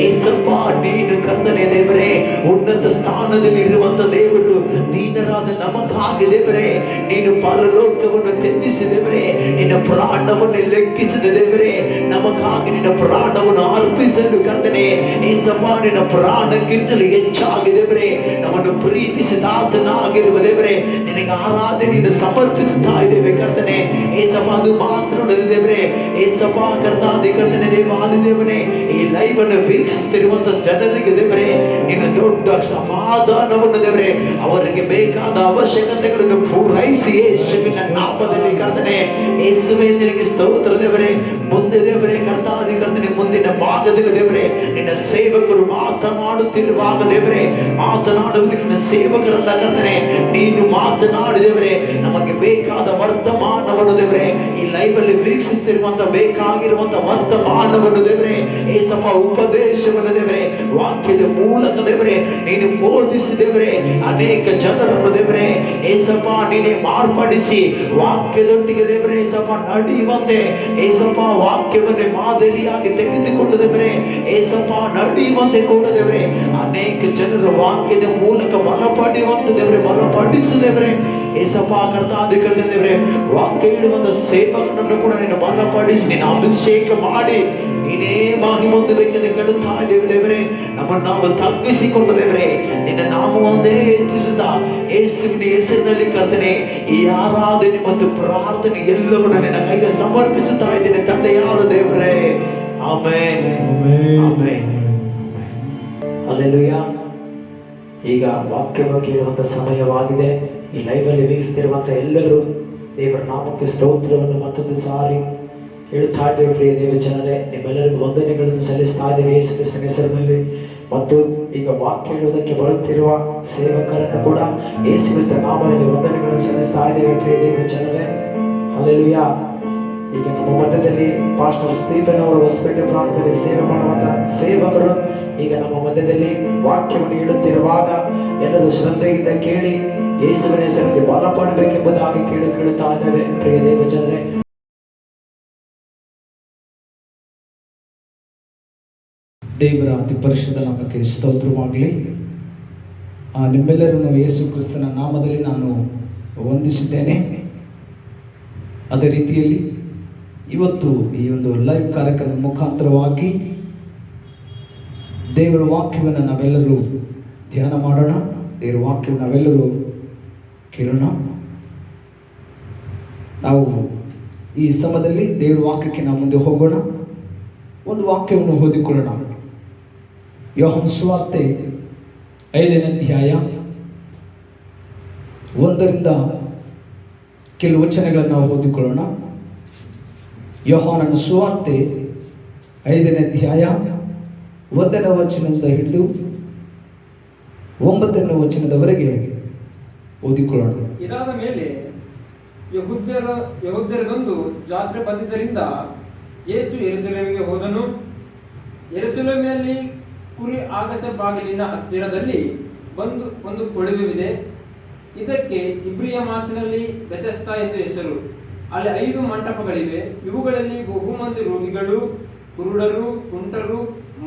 ಏಸಪ್ಪ ನೀನು ಕರ್ತನೆ ದೇವರೇ ಉನ್ನತ ಸ್ಥಾನದಲ್ಲಿ ಇರುವಂತ ದೇವರು, ದೀನರಾದ ನಮಗಾಗಿ ದೇವರೇ ನೀನು ಪರಲೋಕವನ್ನು ತ್ಯಜಿಸಿ ದೇವರೇ ನಿನ್ನ ಪ್ರಾಣವನ್ನು ಲೆಕ್ಕಿಸಿದ ದೇವರೇ ನಮಗಾಗಿ ನಿನ್ನ ಪ್ರಾಣವನ್ನು ಅರ್ಪಿಸಲು ಕರ್ತನೆ. ಏಸಪ್ಪ ನಿನ್ನ ಪ್ರಾಣಕ್ಕಿಂತಲೂ ಹೆಚ್ಚಾಗಿ ದೇವರೇ ನಮ್ಮನ್ನು ಪ್ರೀತಿಸಿದ ಆತನಾಗಿರುವ ದೇವರೇ ನಿನಗೆ ಆರಾಧನೆಯನ್ನು ಸಮರ್ಪಿಸುತ್ತಾ ಇದ್ದೇವೆ ಕರ್ತನೆ. ಏಸಪ್ಪ ಅದು ಮಾತ್ರ ದೇವರೇ, ಏಸಪ್ಪ ಕರ್ತಾದಿ ಕರ್ತನೆ ದೇವಾದಿ ದೇವನೇ, ಈ ಲೈವ್ ಅನ್ನು ವೀಕ್ಷಿಸುತ್ತಿರುವಂತ ಜನರಿಗೆ ದೇವರೇ ನೀನು ದೊಡ್ಡ ಸಮಾಧಾನವನ್ನು ದೇವರೇ ಅವರಿಗೆ ಬೇಕಾದ ಅವಶ್ಯಕತೆಗಳನ್ನು ಪೂರೈಸಿ ಯೇಸುವಿನ ನಾಮದಲ್ಲಿ ಕರ್ತನೆ. ಯೇಸುವೇ ನಿನಗೆ ಸ್ತೋತ್ರ ದೇವರೇ. ಮುಂದೆ ದೇವರೇ ಕರ್ತಾದಿ ಕರ್ತನೆ ಮುಂದಿನ ಭಾಗದಲ್ಲಿ ದೇವರೇ ನಿನ್ನ ಸೇವಕರು ಮಾತನಾಡುತ್ತಿರುವಾಗ ದೇವರೇ ಮಾತನಾಡುವುದು ನಿನ್ನ ಸೇವಕರಲ್ಲ ಕರ್ತನೆ, ನೀನು ಮಾತನಾಡಿದೇವರೇ ನಮಗೆ ಬೇಕಾದ ವರ್ತಮಾನವನ್ನು ದೇವರೇ ಈ ಲೈವ್ ಅಲ್ಲಿ ವೀಕ್ಷಿಸುತ್ತಿರುವಂತ ಬೇಕಾಗಿರುವಂತ ವರ್ತಮಾನವನ್ನು ದೇವರೇ ಏಸಪ್ಪ ಉಪದೇಶವನ್ನು ದೇವರೇ ವಾಕ್ಯದ ಮೂಲಕ ದೇವರೇ ನೀನು ಬೋಧಿಸಿದೇವರೇ ಅನೇಕ ಜನರನ್ನು ದೇವರೇ ಏಸಪ್ಪ ನೀನೇ ಮಾರ್ಪಡಿಸಿ ವಾಕ್ಯದೊಟ್ಟಿಗೆ ದೇವರೇ ಏಸಪ್ಪ ನಡೆಯುವಂತೆ ಏಸಪ್ಪ ವಾಕ್ಯವನ್ನೇ ಮಾದರಿಯಾಗಿ ತೆಗೆದುಕೊಂಡು ದೇವರೇ ಏಸಪ್ಪ ನಡೆಯುವಂತೆ ಕೂಡ ದೇವರೇ ಅನೇಕ ಜನರ ವಾಕ್ಯದ ಮೂಲಕ ಬಲಪಡಿಯುವಂತ ದೇವರೇ ಬಲಪಡಿಸಿದೇವರೇ ಏಸಪ್ಪ ಕರ್ತಾಧಿಕಾರಿ ದೇವರೇ ವಾಕ್ಯ ಇಡುವಂತ ಸೇವಕನನ್ನು ಕೂಡ ನೀನು ಬಲಪಡಿಸಿ ನೀನು ಅಭಿಷೇಕ ಮಾಡಿ ನೀನೇ ಮಹಿಮೆ ಹೊಂದಬೇಕೆಂದು ಕೇಳುತ್ತಾ ಇದ್ದೇವೆ ದೇವರೇ. ನಮ್ಮನ್ನು ನಾವು ತಗ್ಗಿಸಿಕೊಂಡು ದೇವರೇ ನಿನ್ನ ನಾಮವನ್ನೇ ಹೆಚ್ಚಿಸುತ್ತಾ ಯೇಸುವಿನ ಹೆಸರಿನಲ್ಲಿ ಕರ್ತನೆ ಈ ಆರಾಧನೆ ಮತ್ತು ಪ್ರಾರ್ಥನೆ ಎಲ್ಲವನ್ನು ನಿನ್ನ ಕೈಗೆ ಸಮರ್ಪಿಸುತ್ತಾ ಇದ್ದೇನೆ ತಂದೆಯಾದ ದೇವರೇ. Amen amen. ಹಲ್ಲೆಲೂಯಾ. ಈಗ ವಾಕ್ಯವನ್ನು ಕೇಳುವಂತ ಸಮಯವಾಗಿದೆ. ಈ ಲೈವ್ ಅಲ್ಲಿ ವೀಕ್ಷಿಸುತ್ತಿರುವಂತ ಎಲ್ಲರೂ ದೇವರ ನಾಮಕ್ಕೆ ಸ್ತೋತ್ರವನ್ನು ಮತ್ತೊಂದು ಸಾರಿ ಹೇಳ್ತಾ ಇದ್ದೇವೆ. ಪ್ರಿಯ ದೇವ ಜನರೇ, ನಿಮ್ಮೆಲ್ಲರಿಗೂ ವಂದನೆಗಳನ್ನು ಸಲ್ಲಿಸ್ತಾ ಇದ್ದೇವೆ ಯೇಸು ಕ್ರಿಸ್ತನ ಹೆಸರಿನಲ್ಲಿ. ಮತ್ತು ಈಗ ವಾಕ್ಯ ಹೇಳುವುದಕ್ಕೆ ಬರುತ್ತಿರುವ ಸೇವಕರನ್ನು ಕೂಡ ಯೇಸು ಕ್ರಿಸ್ತ ನಾಮದಲ್ಲಿ ವಂದನೆಗಳನ್ನು ಸಲ್ಲಿಸ್ತಾ ಇದ್ದೇವೆ. ಪ್ರಿಯ ದೇವ ಜನರೇ, ಹಲ್ಲೆಲೂಯಾ. ಈಗ ನಮ್ಮ ಮಧ್ಯದಲ್ಲಿ ಪಾಸ್ಟರ್ ಸ್ಟೀಫನ್ ಅವರು ಹೊಸಪೇಟೆ ಪ್ರಾಂತದಲ್ಲಿ ಸೇವೆ ಮಾಡುವಂತಹ ಸೇವಕರು ಈಗ ನಮ್ಮ ಮಧ್ಯದಲ್ಲಿ ವಾಕ್ಯವನ್ನು ಹೇಳುತ್ತಿರುವಾಗ ಎಲ್ಲರೂ ಶ್ರದ್ಧೆಯಿಂದ ಕೇಳಿ ಯೇಸುವಿನ ಹೆಸರಲ್ಲಿ ಬಲಪಡಬೇಕೆಂಬುದಾಗಿ ಕೇಳುತ್ತಾ ಇದ್ದೇವೆ. ಪ್ರಿಯ ದೇವ ಜನರೇ, ದೇವರ ಅತಿ ಪರಿಶುದ್ಧ ನಾಮಕ್ಕೆ ಸ್ತೋತ್ರವಾಗಲಿ. ನಿಮ್ಮೆಲ್ಲರನ್ನು ಯೇಸು ಕ್ರಿಸ್ತನ ನಾಮದಲ್ಲಿ ನಾನು ವಂದಿಸಿದ್ದೇನೆ. ಅದೇ ರೀತಿಯಲ್ಲಿ ಇವತ್ತು ಈ ಒಂದು ಲೈವ್ ಕಾರ್ಯಕ್ರಮದ ಮುಖಾಂತರವಾಗಿ ದೇವರ ವಾಕ್ಯವನ್ನು ನಾವೆಲ್ಲರೂ ಧ್ಯಾನ ಮಾಡೋಣ. ದೇವರ ವಾಕ್ಯವನ್ನು ನಾವೆಲ್ಲರೂ ಕೇಳೋಣ. ನಾವು ಈ ಸಮಯದಲ್ಲಿ ದೇವರ ವಾಕ್ಯಕ್ಕೆ ನಾವು ಮುಂದೆ ಹೋಗೋಣ. ಒಂದು ವಾಕ್ಯವನ್ನು ಓದಿಕೊಳ್ಳೋಣ. ಯೋಹಾನ ಸುವಾರ್ತೆ 5ನೇ ಅಧ್ಯಾಯ 1ರಿಂದ ಕೆಲವು ವಚನಗಳನ್ನು ನಾವು ಓದಿಕೊಳ್ಳೋಣ. ಯೋಹಾನನ ಸುವಾರ್ತೆ 5ನೇ ಅಧ್ಯಾಯ 1ನೇ ವಚನದಿಂದ ಹಿಡಿದು 9ನೇ ವಚನದವರೆಗೆ ಓದಿಕೊಳ್ಳೋಣ. ಇದಾದ ಮೇಲೆ ಯೆಹೂದ್ಯರದೊಂದು ಜಾತ್ರೆ ಬಂದಿದ್ದರಿಂದ ಯೇಸು ಯೆರೂಸಲೇಮಿಗೆ ಹೋದನು. ಯೆರೂಸಲೇಮಿನಲ್ಲಿ ಕುರಿ ಆಗಸ ಬಾಗಿಲಿನ ಹತ್ತಿರದಲ್ಲಿ ಒಂದು ಕೊಳವೆವಿದೆ. ಇದಕ್ಕೆ ಇಬ್ರಿಯ ಮಾತಿನಲ್ಲಿ ಬೆಥೆಸ್ದ ಎಂದು ಹೆಸರು. ಅಲ್ಲಿ 5 ಮಂಟಪಗಳಿವೆ. ಇವುಗಳಲ್ಲಿ ಬಹುಮಂದಿ ರೋಗಿಗಳು, ಕುರುಡರು, ಕುಂಟರು,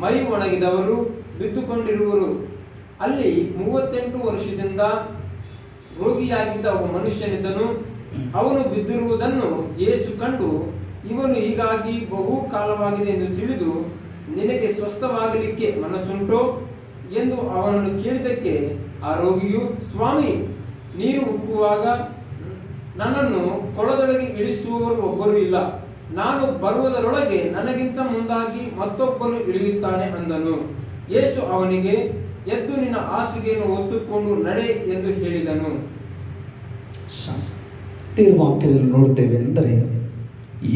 ಮೈ ಒಣಗಿದವರು ಬಿದ್ದುಕೊಂಡಿರುವರು. ಅಲ್ಲಿ 38 ವರ್ಷದಿಂದ ರೋಗಿಯಾಗಿದ್ದ ಒಬ್ಬ ಮನುಷ್ಯನಿದ್ದನು. ಅವನು ಬಿದ್ದಿರುವುದನ್ನು ಯೇಸು ಕಂಡು, ಇವನು ಹೀಗಾಗಿ ಬಹು ಕಾಲವಾಗಿದೆ ಎಂದು ತಿಳಿದು, ನಿನಗೆ ಸ್ವಸ್ಥವಾಗಲಿಕ್ಕೆ ಮನಸ್ಸುಂಟೋ ಎಂದು ಅವನನ್ನು ಕೇಳಿದಕ್ಕೆ ಆ ರೋಗಿಯು, ಸ್ವಾಮಿ, ನೀರು ಉಕ್ಕುವಾಗ ನನ್ನನ್ನು ಕೊಳದೊಳಗೆ ಇಳಿಸುವವರು ಒಬ್ಬರು ಇಲ್ಲ. ನಾನು ಬರುವುದರೊಳಗೆ ನನಗಿಂತ ಮುಂದಾಗಿ ಮತ್ತೊಬ್ಬನು ಇಳಿಯುತ್ತಾನೆ ಅಂದನು. ಯೇಸು ಅವನಿಗೆ, ಎದ್ದು ನಿನ್ನ ಹಾಸಿಗೆಯನ್ನು ಹೊತ್ತುಕೊಂಡು ನಡೆ ಎಂದು ಹೇಳಿದನು. ದೇವರ ವಾಕ್ಯದಲ್ಲಿ ನೋಡುತ್ತೇವೆ ಅಂದರೆ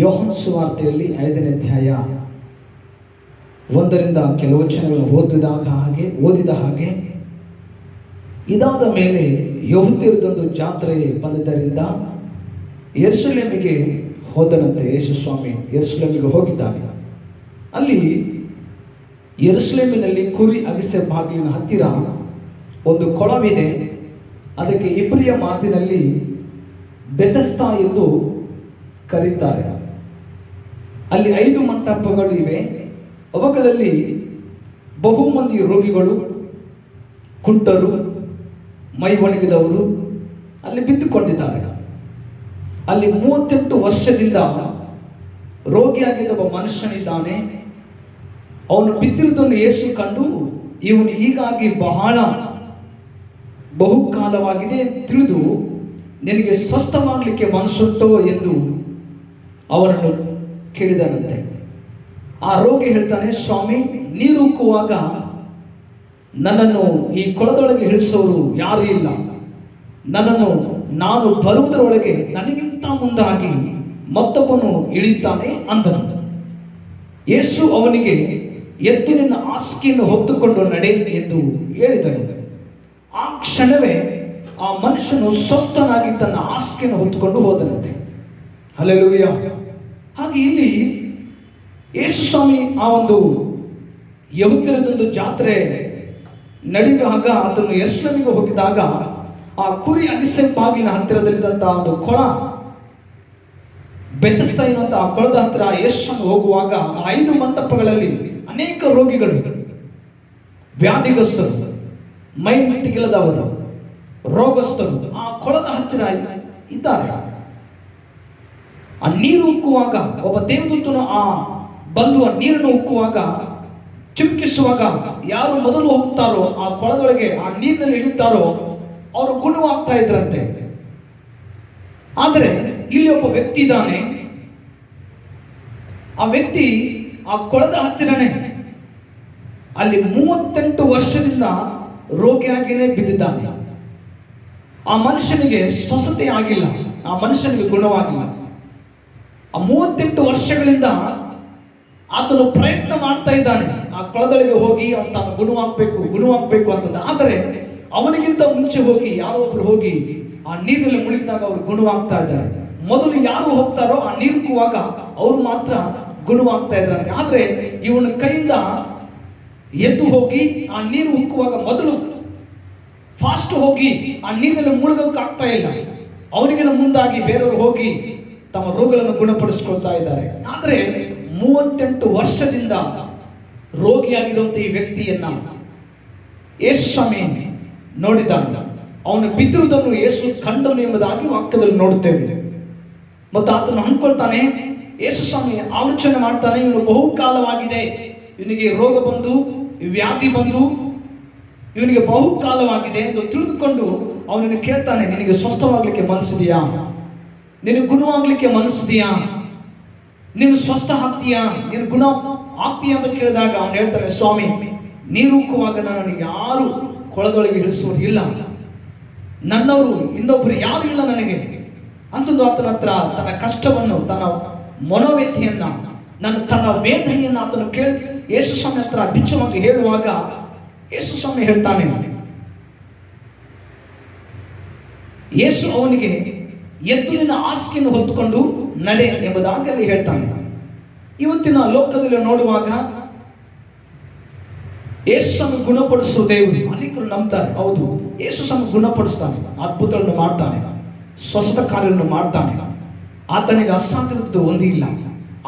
ಯೋಹಾನ ಸುವಾರ್ತೆಯಲ್ಲಿ 5ನೇ ಅಧ್ಯಾಯ 1ರಿಂದ ಕೆಲವು ವಚನಗಳನ್ನು ಓದಿದ ಹಾಗೆ ಇದಾದ ಮೇಲೆ ಯೆಹೂದ್ಯರದೊಂದು ಜಾತ್ರೆ ಬಂದಿದ್ದರಿಂದ ಯೆರೂಸಲೇಮಿಗೆ ಹೋದನಂತೆ. ಯೇಸು ಸ್ವಾಮಿ ಯೆರೂಸಲೇಮಿಗೆ ಹೋಗಿದ್ದಾನೆ. ಅಲ್ಲಿ ಯೆರೂಸಲೇಮಿನಲ್ಲಿ ಕುರಿ ಅಗಸೆ ಬಾಗಿಲಿನ ಹತ್ತಿರ ಒಂದು ಕೊಳವಿದೆ. ಅದಕ್ಕೆ ಇಬ್ರಿಯ ಮಾತಿನಲ್ಲಿ ಬೆಥೆಸ್ದ ಎಂದು ಕರೀತಾರೆ. ಅಲ್ಲಿ 5 ಮಂಟಪಗಳು ಇವೆ. ಅವುಗಳಲ್ಲಿ ಬಹುಮಂದಿ ರೋಗಿಗಳು, ಕುಂಟರು, ಮೈ ಒಣಗಿದವರು ಅಲ್ಲಿ ಬಿದ್ದುಕೊಂಡಿದ್ದಾರೆ. ಅಲ್ಲಿ 38 ವರ್ಷದಿಂದ ರೋಗಿಯಾಗಿದ್ದ ಒಬ್ಬ ಮನುಷ್ಯನಿದ್ದಾನೆ. ಅವನು ಬಿದ್ದಿರುವುದನ್ನು ಯೇಸು ಕಂಡು, ಇವನು ಹೀಗಾಗಿ ಬಹುಕಾಲವಾಗಿದೆ ತಿಳಿದು, ನಿನಗೆ ಸ್ವಸ್ಥವಾಗಲಿಕ್ಕೆ ಮನಸ್ಸುಂಟೋ ಎಂದು ಅವನನ್ನು ಕೇಳಿದನಂತೆ. ಆ ರೋಗಿ ಹೇಳ್ತಾನೆ, ಸ್ವಾಮಿ, ನೀರು ಉಕ್ಕುವಾಗ ನನ್ನನ್ನು ಈ ಕೊಳದೊಳಗೆ ಇಳಿಸೋರು ಯಾರೂ ಇಲ್ಲ. ನಾನು ಬರುವುದರೊಳಗೆ ನನಗಿಂತ ಮುಂದಾಗಿ ಮತ್ತೊಬ್ಬನು ಇಳಿತಾನೆ ಅಂದನು. ಯೇಸು ಅವನಿಗೆ, ಎದ್ದು ನಿನ್ನ ಹಾಸಿಗೆಯನ್ನು ಹೊತ್ತುಕೊಂಡು ನಡೆ ಎಂದು ಹೇಳಿದನು. ಆ ಕ್ಷಣವೇ ಆ ಮನುಷ್ಯನು ಸ್ವಸ್ಥನಾಗಿ ತನ್ನ ಹಾಸಿಗೆಯನ್ನು ಹೊತ್ತುಕೊಂಡು ಹೋದನಂತೆ. ಹಲ್ಲೆಲೂಯಾ. ಹಾಗೆ ಇಲ್ಲಿ ಯೇಸು ಸ್ವಾಮಿ ಆ ಒಂದು ಯೆಹೂದ್ಯರದೊಂದು ಜಾತ್ರೆ ನಡೆಯುವಾಗ ಅದನ್ನು ಯೆರೂಸಲೇಮಿಗೆ ಹೋಗಿದಾಗ ಆ ಕುರಿ ಅಗಸೆ ಬಾಗಿಲಿನ ಹತ್ತಿರದಲ್ಲಿದ್ದಂತಹ ಒಂದು ಕೊಳ, ಬೆಥೆಸ್ದ ಎನ್ನುವಂತಹ ಆ ಕೊಳದ ಹತ್ತಿರ ಯೇಸು ಹೋಗುವಾಗ 5 ಮಂಟಪಗಳಲ್ಲಿ ಅನೇಕ ರೋಗಿಗಳು, ವ್ಯಾಧಿಗ್ರಸ್ತರು, ಮೈಮುಟ್ಟಿಗಿಲ್ಲದವರು, ರೋಗಸ್ಥರು ಆ ಕೊಳದ ಹತ್ತಿರ ಇದ್ದಾರೆ. ಆ ನೀರು ಉಕ್ಕುವಾಗ ಒಬ್ಬ ದೇವದೂತನು ಬಂದು ಆ ನೀರನ್ನು ಉಕ್ಕುವಾಗ, ಚಿಮುಕಿಸುವಾಗ ಯಾರು ಮೊದಲು ಹೋಗ್ತಾರೋ ಆ ಕೊಳದೊಳಗೆ ಆ ನೀರಿನಲ್ಲಿ ಇಳಿತಾರೋ ಅವರು ಗುಣವಾಗ್ತಾ ಇದ್ರಂತೆ. ಆದರೆ ಇಲ್ಲಿ ಒಬ್ಬ ವ್ಯಕ್ತಿ ಇದ್ದಾನೆ. ಆ ವ್ಯಕ್ತಿ ಆ ಕೊಳದ ಹತ್ತಿರನೇ ಅಲ್ಲಿ 38 ವರ್ಷದಿಂದ ರೋಗಿಯಾಗಿಯೇ ಬಿದ್ದಿದ್ದಾನೆ. ಆ ಮನುಷ್ಯನಿಗೆ ಸ್ವಸ್ಥತೆ ಆಗಿಲ್ಲ, ಆ ಮನುಷ್ಯನಿಗೆ ಗುಣವಾಗಿಲ್ಲ. ಆ 38 ವರ್ಷಗಳಿಂದ ಆತನು ಪ್ರಯತ್ನ ಮಾಡ್ತಾ ಇದ್ದಾನೆ ಆ ಆ ಕೊಳದೊಳಗೆ ಹೋಗಿ ಅವನು ತಾನು ಗುಣವಾಗಬೇಕು ಅಂತಂದ. ಆದರೆ ಅವನಿಗಿಂತ ಮುಂಚೆ ಹೋಗಿ ಯಾರೋ ಒಬ್ರು ಹೋಗಿ ಆ ನೀರಿನಲ್ಲಿ ಮುಳುಗಿದಾಗ ಅವರು ಗುಣವಾಗ್ತಾ ಇದ್ದಾರೆ. ಮೊದಲು ಯಾರು ಹೋಗ್ತಾರೋ ಆ ನೀರು ಕೂವಾಗ ಅವರು ಮಾತ್ರ ಗುಣವಾಗ್ತಾ ಇದ್ರಂತೆ. ಆದ್ರೆ ಇವನ ಕೈಯಿಂದ ಎದ್ದು ಹೋಗಿ ಆ ನೀರು ಉಕ್ಕುವಾಗ ಮೊದಲು ಫಾಸ್ಟ್ ಹೋಗಿ ಆ ನೀರಿನಲ್ಲಿ ಮುಳುಗಕ್ಕೆ ಆಗ್ತಾ ಇಲ್ಲ. ಅವನಿಗಿನ ಮುಂದಾಗಿ ಬೇರೆಯವರು ಹೋಗಿ ತಮ್ಮ ರೋಗಗಳನ್ನು ಗುಣಪಡಿಸಿಕೊಳ್ತಾ ಇದ್ದಾರೆ. ಆದ್ರೆ 38 ವರ್ಷದಿಂದ ರೋಗಿಯಾಗಿರುವಂತ ಈ ವ್ಯಕ್ತಿಯನ್ನ ಯೇಸು ಸ್ವಾಮಿ ನೋಡಿದ್ದಾನೆ. ಅವನು ಬಿದ್ದಿರುವುದನ್ನು ಯೇಸು ಕಂಡನು ಎಂಬುದಾಗಿ ವಾಕ್ಯದಲ್ಲಿ ನೋಡುತ್ತೇವೆ. ಮತ್ತು ಆತನು ಅಂದ್ಕೊಳ್ತಾನೆ, ಯೇಸು ಸ್ವಾಮಿ ಆಲೋಚನೆ ಮಾಡ್ತಾನೆ, ಇವನು ಬಹುಕಾಲವಾಗಿದೆ, ಇವನಿಗೆ ರೋಗ ಬಂದು ವ್ಯಾಧಿ ಬಂದು ಇವನಿಗೆ ಬಹುಕಾಲವಾಗಿದೆ ಎಂದು ತಿಳಿದುಕೊಂಡು ಅವನನ್ನು ಕೇಳ್ತಾನೆ, ನಿನಗೆ ಸ್ವಸ್ಥವಾಗ್ಲಿಕ್ಕೆ ಮನಸ್ಸಿದೆಯಾ? ನಿನಗೆ ಗುಣವಾಗ್ಲಿಕ್ಕೆ ಮನಸ್ಸಿದೆಯಾ? ನೀನು ಸ್ವಸ್ಥ ಆಗ್ತೀಯಾ? ನೀನು ಗುಣ ಆಗ್ತೀಯಾ ಅಂತ ಕೇಳಿದಾಗ ಅವನು ಹೇಳ್ತಾನೆ, ಸ್ವಾಮಿ, ನೀರು ಉಕ್ಕುವಾಗ ನನ್ನನ್ನು ಯಾರು ಕೊಳದೊಳಗೆ ಇಳಿಸುವುದಿಲ್ಲ, ನನ್ನವರು ಇನ್ನೊಬ್ಬರು ಯಾರು ಇಲ್ಲ ನನಗೆ ಅಂತಂದು ಆತನ ಹತ್ರ ತನ್ನ ಕಷ್ಟವನ್ನು, ತನ್ನ ಮನೋವೇದನೆಯನ್ನ, ತನ್ನ ವೇದನೆಯನ್ನು ಆತನು ಕೇಳಿ ಯೇಸು ಸ್ವಾಮಿ ಹತ್ರ ಬಿಚ್ಚವಾಗಿ ಹೇಳುವಾಗ ಯೇಸು ಸ್ವಾಮಿ ಹೇಳ್ತಾನೆ, ಯೇಸು ಅವನಿಗೆ ಎದ್ದು ನಿನ್ನ ಹಾಸಿಗೆಯನ್ನು ಹೊತ್ತುಕೊಂಡು ನಡೆ ಎಂಬುದಾಗಿ ಅಲ್ಲಿ ಹೇಳ್ತಾನೆ. ಇವತ್ತಿನ ಲೋಕದಲ್ಲಿ ನೋಡುವಾಗ ಯೇಸು ಸ್ವಾಮಿ ಗುಣಪಡಿಸುವ ದೇವರು ಅನೇಕರು ನಂಬ್ತಾರೆ. ಹೌದು, ಯೇಸು ಸ್ವಾಮಿ ಗುಣಪಡಿಸ್ತಾನೆ, ಅದ್ಭುತಗಳನ್ನು ಮಾಡ್ತಾನೆ, ಸ್ವಸ್ಥ ಕಾರ್ಯಗಳನ್ನು ಮಾಡ್ತಾನೆ. ಆತನಿಗೆ ಅಸಾಧ್ಯವಾದದ್ದು ಒಂದಿಲ್ಲ,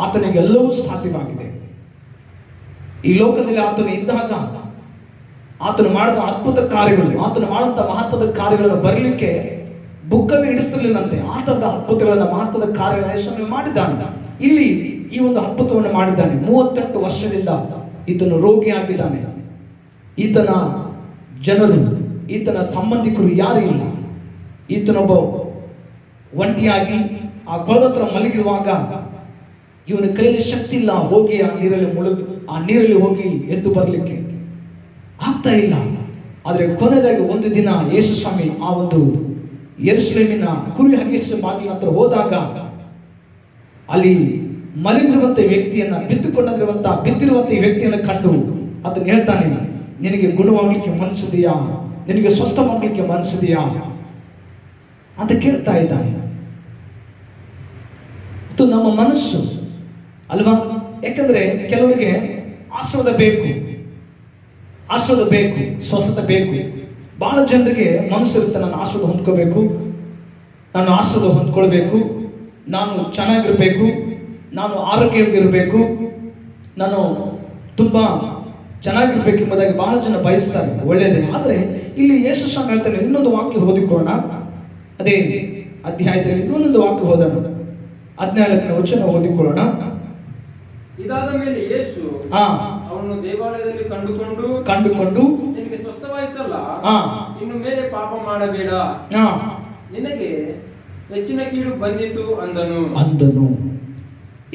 ಆತನಿಗೆ ಎಲ್ಲವೂ ಸಾಧ್ಯವಾಗಿದೆ. ಈ ಲೋಕದಲ್ಲಿ ಆತನು ಇದ್ದಾಗ ಆತನು ಮಾಡಿದ ಅದ್ಭುತ ಕಾರ್ಯಗಳು, ಆತನು ಮಾಡಿದಂಥ ಮಹತ್ವದ ಕಾರ್ಯಗಳನ್ನು ಬರಲಿಕ್ಕೆ ಬುಕ್ಕವೇ ಹಿಡಿಸ್ತಿರ್ಲಿಲ್ಲಂತೆ. ಆ ಥರದ ಅದ್ಭುತಗಳನ್ನ, ಮಹತ್ವದ ಕಾರ್ಯಗಳನ್ನು ಯೇಸು ಮಾಡಿದ್ದಾನೆ. ಇಲ್ಲಿ ಈ ಒಂದು ಅದ್ಭುತವನ್ನು ಮಾಡಿದ್ದಾನೆ. 38 ವರ್ಷದಿಂದ ಈತನು ರೋಗಿಯಾಗಿದ್ದಾನೆ. ಈತನ ಜನರು, ಈತನ ಸಂಬಂಧಿಕರು ಯಾರು ಇಲ್ಲ. ಈತನೊಬ್ಬ ಒಂಟಿಯಾಗಿ ಆ ಕೊಳದ ಹತ್ರ ಮಲಗಿರುವಾಗ ಇವನ ಕೈಲಿ ಶಕ್ತಿ ಇಲ್ಲ, ಹೋಗಿ ಆ ನೀರಲ್ಲಿ ಹೋಗಿ ಎದ್ದು ಬರಲಿಕ್ಕೆ ಆಗ್ತಾ ಇಲ್ಲ. ಆದರೆ ಕೊನೆಯದಾಗಿ ಒಂದು ದಿನ ಯೇಸು ಸ್ವಾಮಿ ಆ ಒಂದು ಯೆರೂಸಲೇಮಿನ ಕುರಿ ಹಗ್ಗಿಸುವ ಬಾಗಿಲಿನ ಹತ್ರ ಹೋದಾಗ ಅಲ್ಲಿ ಮಲಗಿರುವಂತ ವ್ಯಕ್ತಿಯನ್ನ, ಬಿದ್ದಿರುವಂತ ಈ ವ್ಯಕ್ತಿಯನ್ನು ಕಂಡು ಅದನ್ನು ಹೇಳ್ತಾನೆ, ನಿನಗೆ ಗುಣವಾಗ್ಲಿಕ್ಕೆ ಮನಸ್ಸಿದೆಯಾ? ನಿನಗೆ ಸ್ವಸ್ಥ ಮಾಡ್ಲಿಕ್ಕೆ ಮನಸ್ಸಿದೆಯಾ ಅಂತ ಕೇಳ್ತಾ ಇದ್ದಾನೆ. ಮತ್ತು ನಮ್ಮ ಮನಸ್ಸು ಅಲ್ವಾ, ಯಾಕಂದ್ರೆ ಕೆಲವರಿಗೆ ಆಶೀರ್ವಾದ ಬೇಕು, ಸ್ವಸ್ಥತೆ ಬೇಕು. ಬಹಳ ಜನರಿಗೆ ಮನಸ್ಸಿರುತ್ತೆ, ನಾನು ಆಶೀರ್ವಾದ ಹೊಂದ್ಕೋಬೇಕು, ನಾನು ಆಶೀರ್ವಾದ ಹೊಂದ್ಕೊಳ್ಬೇಕು, ನಾನು ಚೆನ್ನಾಗಿರ್ಬೇಕು, ನಾನು ಆರೋಗ್ಯವಾಗಿರಬೇಕು, ನಾನು ತುಂಬ ಚೆನ್ನಾಗಿರ್ಬೇಕು ಎಂಬುದಾಗಿ ಬಹಳ ಜನ ಬಯಸ್ತಾರೆ. ಒಳ್ಳೆಯದೇ. ಆದರೆ ಇಲ್ಲಿ ಯೇಸು ಸ್ವಾಮಿ ಹೇಳ್ತಾನೆ, ಇನ್ನೊಂದು ವಾಕ್ಯ ಓದಿಕೊಳ್ಳೋಣ. ಅದೇ ಅಧ್ಯಾಯದಲ್ಲಿ ಇನ್ನೊಂದು ವಾಕ್ಯ ಓದೋಣ. 14ನೇ ವಚನ ಓದಿಕೊಳ್ಳೋಣ. ಇದಾದ ಮೇಲೆ ಯೇಸು ಅವನು ದೇವಾಲಯದಲ್ಲಿ ಕಂಡುಕೊಂಡು ನಿನಗೆ ಸ್ವಸ್ಥವಾಯಿತಲ್ಲ, ಇನ್ನು ಮೇಲೆ ಪಾಪ ಮಾಡಬೇಡ, ನಿನಗೆ ಹೆಚ್ಚಿನ ಕೀಡು ಬಂದಿತು ಅಂದನು.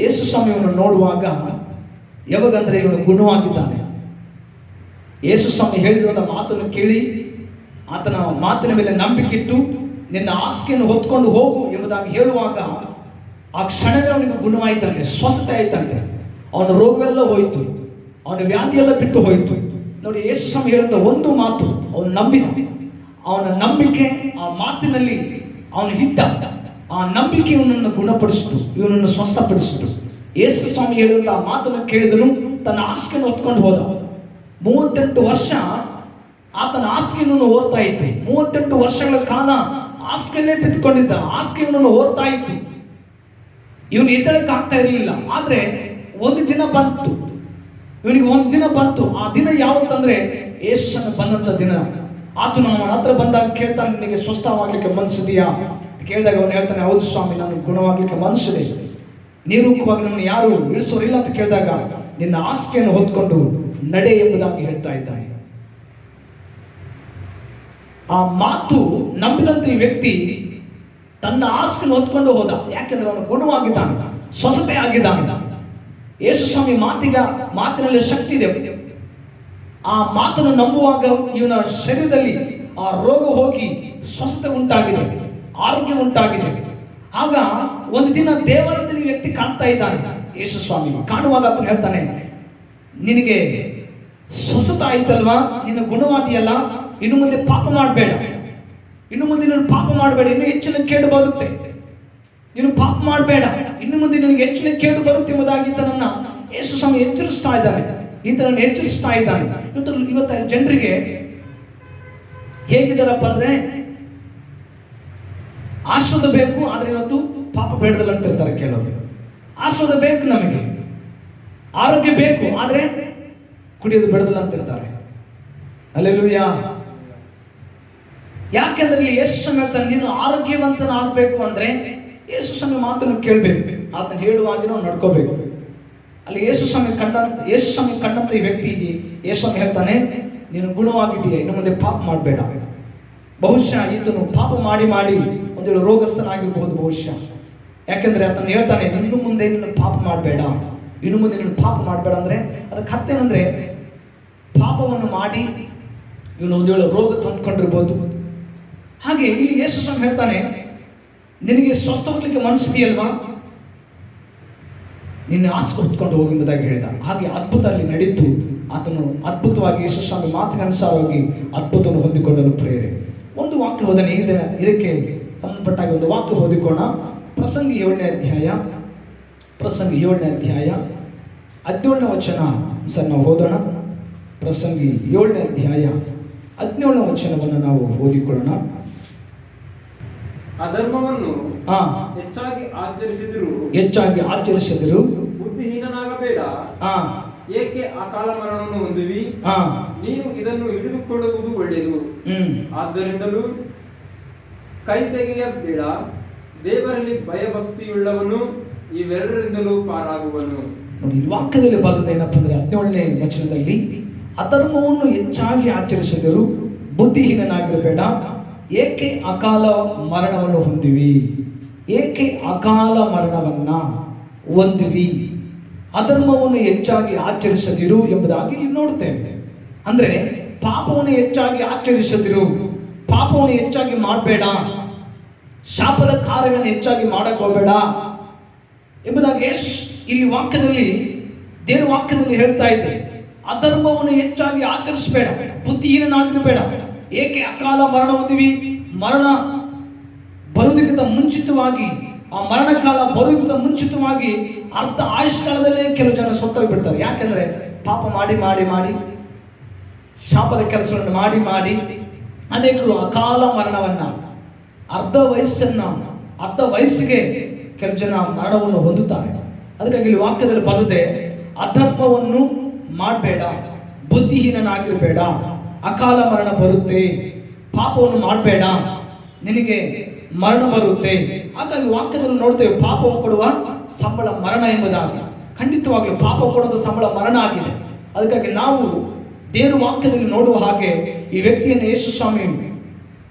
ಯೇಸು ಸ್ವಾಮಿಯನ್ನು ನೋಡುವಾಗ ಯಾವಾಗಂದ್ರೆ ಇವನು ಗುಣವಾಗಿದ್ದಾನೆ. ಯೇಸು ಸ್ವಾಮಿ ಹೇಳಿರುವಂತ ಮಾತನ್ನು ಕೇಳಿ ಆತನ ಮಾತಿನ ಮೇಲೆ ನಂಬಿಕೆ ಇಟ್ಟು ನಿನ್ನ ಹಾಸಿಗೆಯನ್ನು ಹೊತ್ಕೊಂಡು ಹೋಗು ಎಂಬುದಾಗಿ ಹೇಳುವಾಗ ಆ ಕ್ಷಣವೇ ಅವನಿಗೆ ಗುಣವಾಯಿತಂತೆ, ಸ್ವಸ್ಥತೆ ಆಯ್ತಂತೆ. ಅವನ ರೋಗವೆಲ್ಲ ಹೋಯಿತು, ಅವನ ವ್ಯಾಧಿಯೆಲ್ಲ ಬಿಟ್ಟು ಹೋಯಿತು. ನೋಡಿ, ಯೇಸು ಸ್ವಾಮಿ ಹೇಳುವಂತ ಒಂದು ಮಾತು ಅವನು ನಂಬಿದ, ಅವನ ನಂಬಿಕೆ ಆ ಮಾತಿನಲ್ಲಿ ಅವನು ಹಿಟ್ಟ, ಆ ನಂಬಿಕೆ ಇವನನ್ನು ಗುಣಪಡಿಸಿತು, ಇವನನ್ನು ಸ್ವಸ್ಥಪಡಿಸಿತು. ಯೇಸು ಸ್ವಾಮಿ ಹೇಳಿದಂತ ಆ ಮಾತನ್ನು ಕೇಳಿದನು, ತನ್ನ ಹಾಸಿಗೆಯನ್ನು ಹೊತ್ಕೊಂಡು ಹೋದ. 38 ವರ್ಷ ಆತನ ಹಾಸಿಗೆಯನ್ನು ಓರ್ತಾ ಇತ್ತು. 38 ವರ್ಷಗಳ ಕಾಲ ಹಾಸಿಗೆಯಲ್ಲೇ ಬಿದ್ದುಕೊಂಡಿದ್ದ, ಹಾಸಿಗೆ ಇವನನ್ನು ಓರ್ತಾ ಇತ್ತು. ಇವನು ಎದ್ದೇಳಕ್ಕೆ ಆಗ್ತಾ ಇರಲಿಲ್ಲ. ಆದ್ರೆ ಒಂದು ದಿನ ಬಂತು, ಇವನಿಗೆ ಒಂದು ದಿನ ಬಂತು. ಆ ದಿನ ಯಾವತ್ತಂದ್ರೆ ಯೇಸು ಸ್ವಾಮಿ ಬಂದಂತ ದಿನ. ಆತನು ಅವನ ಹತ್ರ ಬಂದಾಗ ಕೇಳ್ತಾನೆ, ನಿನಗೆ ಸ್ವಸ್ಥವಾಗ್ಲಿಕ್ಕೆ ಮನಸ್ಸಿದೆಯಾ ಕೇಳಿದಾಗ ಅವನು ಹೇಳ್ತಾನೆ, ಹೌದು ಸ್ವಾಮಿ, ನಾನು ಗುಣವಾಗ್ಲಿಕ್ಕೆ ಮನಸ್ಸಿದೆ, ನೀರು ಉಕ್ಕುವಾಗ ನನ್ನ ಯಾರು ಇಳಿಸೋರಿಲ್ಲ ಅಂತ ಕೇಳಿದಾಗ ನಿನ್ನ ಹಾಸಿಗೆಯನ್ನು ಹೊತ್ಕೊಂಡು ನಡೆ ಎಂಬುದಾಗಿ ಹೇಳ್ತಾ ಇದ್ದಾನೆ. ಆ ಮಾತು ನಂಬಿದಂತ ಈ ವ್ಯಕ್ತಿ ತನ್ನ ಹಾಸಿಗೆಯನ್ನು ಹೊತ್ಕೊಂಡು ಹೋದ. ಯಾಕೆಂದ್ರೆ ಅವನು ಗುಣವಾಗಿದ್ದಾನೆ, ಸ್ವಸ್ಥತೆ ಆಗಿದ್ದಾನೆ. ಯೇಸು ಸ್ವಾಮಿ ಮಾತಿನಲ್ಲಿ ಶಕ್ತಿ ಇದೆ. ಆ ಮಾತನ್ನು ನಂಬುವಾಗ ಇವನ ಶರೀರದಲ್ಲಿ ಆ ರೋಗ ಹೋಗಿ ಸ್ವಸ್ಥತೆ ಉಂಟಾಗಿದೆ, ಆರೋಗ್ಯ ಉಂಟಾಗಿದೆ. ಆಗ ಒಂದು ದಿನ ದೇವಾಲಯದಲ್ಲಿ ವ್ಯಕ್ತಿ ಕಾಣ್ತಾ ಇದ್ದಾನೆ. ಯೇಸು ಸ್ವಾಮಿ ಕಾಣುವಾಗ ಆತನು ಹೇಳ್ತಾನೆ, ನಿನಗೆ ಸ್ವಸ್ಥತೆ ಆಯ್ತಲ್ವಾ, ನಿನ್ನ ಗುಣವಾದಿಯಲ್ಲ, ಇನ್ನು ಮುಂದೆ ಪಾಪ ಮಾಡಬೇಡ, ಇನ್ನು ಮುಂದೆ ನೀನು ಪಾಪ ಮಾಡಬೇಡ, ಇನ್ನು ಹೆಚ್ಚಿನ ಕೇಡು ಬರುತ್ತೆ, ನೀನು ಪಾಪ ಮಾಡಬೇಡ, ಇನ್ನು ಮುಂದೆ ನಿನಗೆ ಹೆಚ್ಚಿನ ಕೇಡು ಬರುತ್ತೆ ಎಂಬುದಾಗಿ ಈತನನ್ನ ಯೇಸು ಸ್ವಾಮಿ ಎಚ್ಚರಿಸ್ತಾ ಇದ್ದಾನೆ, ಈತನನ್ನು ಎಚ್ಚರಿಸ್ತಾ ಇದ್ದಾನೆ. ಇವತ್ತ ಜನರಿಗೆ ಹೇಗಿದ್ದಾರಪ್ಪ ಅಂದ್ರೆ, ಆಶೀರ್ವಾದ ಬೇಕು ಆದ್ರೆ ಇವತ್ತು ಪಾಪ ಬೇಡದಲ್ಲ ಅಂತ ಇರ್ತಾರೆ ಕೆಲವರು. ಆಶೀರ್ವಾದ ಬೇಕು, ನಮಗೆ ಆರೋಗ್ಯ ಬೇಕು ಆದ್ರೆ ಕುಡಿಯೋದು ಬೇಡದಲ್ಲ ಅಂತ ಇರ್ತಾರೆ. ಹಲ್ಲೆಲೂಯಾ. ಯಾಕೆಂದ್ರೆ ಇಲ್ಲಿ ಯೇಸು ಸ್ವಾಮಿ ಹೇಳ್ತಾನೆ, ನೀನು ಆರೋಗ್ಯವಂತನಾಗಬೇಕು ಅಂದ್ರೆ ಯೇಸು ಸ್ವಾಮಿ ಮಾತನ್ನು ಕೇಳಬೇಕು, ಅದನ್ನು ಹೇಳುವಾಗಿ ನಾವು ನಡ್ಕೋಬೇಕು. ಅಲ್ಲಿ ಯೇಸು ಸ್ವಾಮಿ ಕಂಡಂತ ಈ ವ್ಯಕ್ತಿಗೆ ಯೇಸು ಸ್ವಾಮಿ ಹೇಳ್ತಾನೆ, ನೀನು ಗುಣವಾಗಿದೆಯಾ, ಇನ್ನು ಮುಂದೆ ಪಾಪ ಮಾಡಬೇಡ. ಬಹುಶಃ ಈತನು ಪಾಪ ಮಾಡಿ ಮಾಡಿ ಒಂದೇಳು ರೋಗಸ್ಥನಾಗಿರ್ಬಹುದು ಬಹುಶಃ. ಯಾಕೆಂದ್ರೆ ಆತನು ಹೇಳ್ತಾನೆ, ಇನ್ನು ಮುಂದೆ ನೀನು ಪಾಪ ಮಾಡಬೇಡ, ಇನ್ನು ಮುಂದೆ ನೀನು ಪಾಪ ಮಾಡಬೇಡ ಅಂದ್ರೆ ಅದಕ್ಕೆ ಹತ್ತೇನಂದ್ರೆ, ಪಾಪವನ್ನು ಮಾಡಿ ಇವನು ಒಂದೇಳು ರೋಗ ತಂದ್ಕೊಂಡಿರ್ಬೋದು. ಹಾಗೆ ಇಲ್ಲಿ ಯೇಸು ಸ್ವಾಮಿ ಹೇಳ್ತಾನೆ, ನಿನಗೆ ಸ್ವಸ್ಥವಾಗಲಿಕ್ಕೆ ಮನಸ್ಸಿದೆಯಲ್ವಾ, ನಿನ್ನ ಹಾಸಿಗೆ ಹೊತ್ಕೊಂಡು ಹೋಗಿ ಎಂಬುದಾಗಿ ಹೇಳಿದ. ಹಾಗೆ ಅದ್ಭುತ ಅಲ್ಲಿ ನಡೀತು. ಆತನು ಅದ್ಭುತವಾಗಿ ಯೇಸು ಸ್ವಾಮಿ ಮಾತಿಗೆ ಅನುಸಾರವಾಗಿ ಅದ್ಭುತವನ್ನು ಹೊಂದಿಕೊಂಡನು. ಪ್ರೇರೆ ಒಂದು ವಾಕ್ಯ ಹೋದನೆ, ಇದಕ್ಕೆ ಸಂಬಂಧಪಟ್ಟಾಗಿ ಒಂದು ವಾಕ್ಯ ಓದಿಕೋಣ. ಪ್ರಸಂಗಿ 7ನೇ ಅಧ್ಯಾಯ 17ನೇ ವಚನ ಸರ್ ನಾವು ಓದೋಣ. ಪ್ರಸಂಗಿ 7ನೇ ಅಧ್ಯಾಯ 17ನೇ ವಚನವನ್ನು ನಾವು ಓದಿಕೊಳ್ಳೋಣ. ಅಧರ್ಮವನ್ನು ಹೆಚ್ಚಾಗಿ ಆಚರಿಸಿದರು ಬುದ್ಧಿಹೀನನಾಗಬೇಡ, ಏಕೆ ಅಕಾಲ ಮರಣವನ್ನು ಹೊಂದುವಿ, ನೀನು ಇದನ್ನು ಹಿಡಿದುಕೊಳ್ಳುವುದು ಒಳ್ಳೆಯದು. ಆದ್ದರಿಂದಲೂ ಕೈ ತೆಗೆಯಬೇಡ, ದೇವರಲ್ಲಿ ಭಯಭಕ್ತಿಯುಳ್ಳವನು ಇವೆರಡರಿಂದಲೂ ಪಾರಾಗುವನು. ನೋಡಿ, ಈ ವಾಕ್ಯದಲ್ಲಿ ಬರೆದ ಏನಪ್ಪ ಅಂದ್ರೆ 17ನೇ ವಚನದಲ್ಲಿ, ಅಧರ್ಮವನ್ನು ಹೆಚ್ಚಾಗಿ ಆಚರಿಸಿದರು ಬುದ್ಧಿಹೀನನಾಗಿರಬೇಡ, ಏಕೆ ಅಕಾಲ ಮರಣವನ್ನು ಹೊಂದಿವಿ, ಏಕೆ ಅಕಾಲ ಮರಣವನ್ನ ಹೊಂದಿವಿ, ಅಧರ್ಮವನ್ನು ಹೆಚ್ಚಾಗಿ ಆಚರಿಸದಿರು ಎಂಬುದಾಗಿ ಇಲ್ಲಿ ನೋಡ್ತೇವೆ. ಅಂದ್ರೆ ಪಾಪವನ್ನು ಹೆಚ್ಚಾಗಿ ಆಚರಿಸದಿರು, ಪಾಪವನ್ನು ಹೆಚ್ಚಾಗಿ ಮಾಡಬೇಡ, ಶಾಪದ ಕಾರ್ಯವನ್ನು ಹೆಚ್ಚಾಗಿ ಮಾಡಕ್ ಹೋಗಬೇಡ ಎಂಬುದಾಗಿ ಇಲ್ಲಿ ವಾಕ್ಯದಲ್ಲಿ, ದೇವರ ವಾಕ್ಯದಲ್ಲಿ ಹೇಳ್ತಾ ಇದೆ. ಅಧರ್ಮವನ್ನು ಹೆಚ್ಚಾಗಿ ಆಚರಿಸಬೇಡ, ಬುದ್ಧಿಹೀನನಾಗಿರಬೇಡ, ಏಕೆ ಅಕಾಲ ಮರಣ ಹೊಂದಿವಿ. ಮರಣ ಬರುವುದಕ್ಕಿಂತ ಮುಂಚಿತವಾಗಿ, ಆ ಮರಣ ಕಾಲ ಬರುವುದಕ್ಕಿಂತ ಮುಂಚಿತವಾಗಿ ಅರ್ಧ ಆಯುಷ್ಕಾಲದಲ್ಲೇ ಕೆಲವು ಜನ ಸೊಟ್ಟೋಗ್ಬಿಡ್ತಾರೆ. ಯಾಕೆಂದ್ರೆ ಪಾಪ ಮಾಡಿ ಮಾಡಿ ಮಾಡಿ, ಶಾಪದ ಕೆಲಸಗಳನ್ನು ಮಾಡಿ ಮಾಡಿ ಅನೇಕರು ಅಕಾಲ ಮರಣವನ್ನ, ಅರ್ಧ ವಯಸ್ಸಿಗೆ ಕೆಲವು ಜನ ಮರಣವನ್ನು ಹೊಂದುತ್ತಾರೆ. ಅದಕ್ಕಾಗಿ ಇಲ್ಲಿ ವಾಕ್ಯದಲ್ಲಿ ಬರದೆ, ಅಧರ್ಮವನ್ನು ಮಾಡಬೇಡ, ಬುದ್ಧಿಹೀನನಾಗಿರಬೇಡ, ಅಕಾಲ ಮರಣ ಬರುತ್ತೆ, ಪಾಪವನ್ನು ಮಾಡಬೇಡ, ನಿನಗೆ ಮರಣ ಬರುತ್ತೆ. ಹಾಗಾಗಿ ವಾಕ್ಯದಲ್ಲಿ ನೋಡ್ತೇವೆ, ಪಾಪವು ಕೊಡುವ ಸಂಬಳ ಮರಣ ಎಂಬುದಾಗಿ. ಖಂಡಿತವಾಗ್ಲೂ ಪಾಪ ಕೊಡೋದು ಸಂಬಳ ಮರಣ ಆಗಿದೆ. ಅದಕ್ಕಾಗಿ ನಾವು ದೇವರ ವಾಕ್ಯದಲ್ಲಿ ನೋಡುವ ಹಾಗೆ ಈ ವ್ಯಕ್ತಿಯನ್ನು ಯೇಸು ಸ್ವಾಮಿ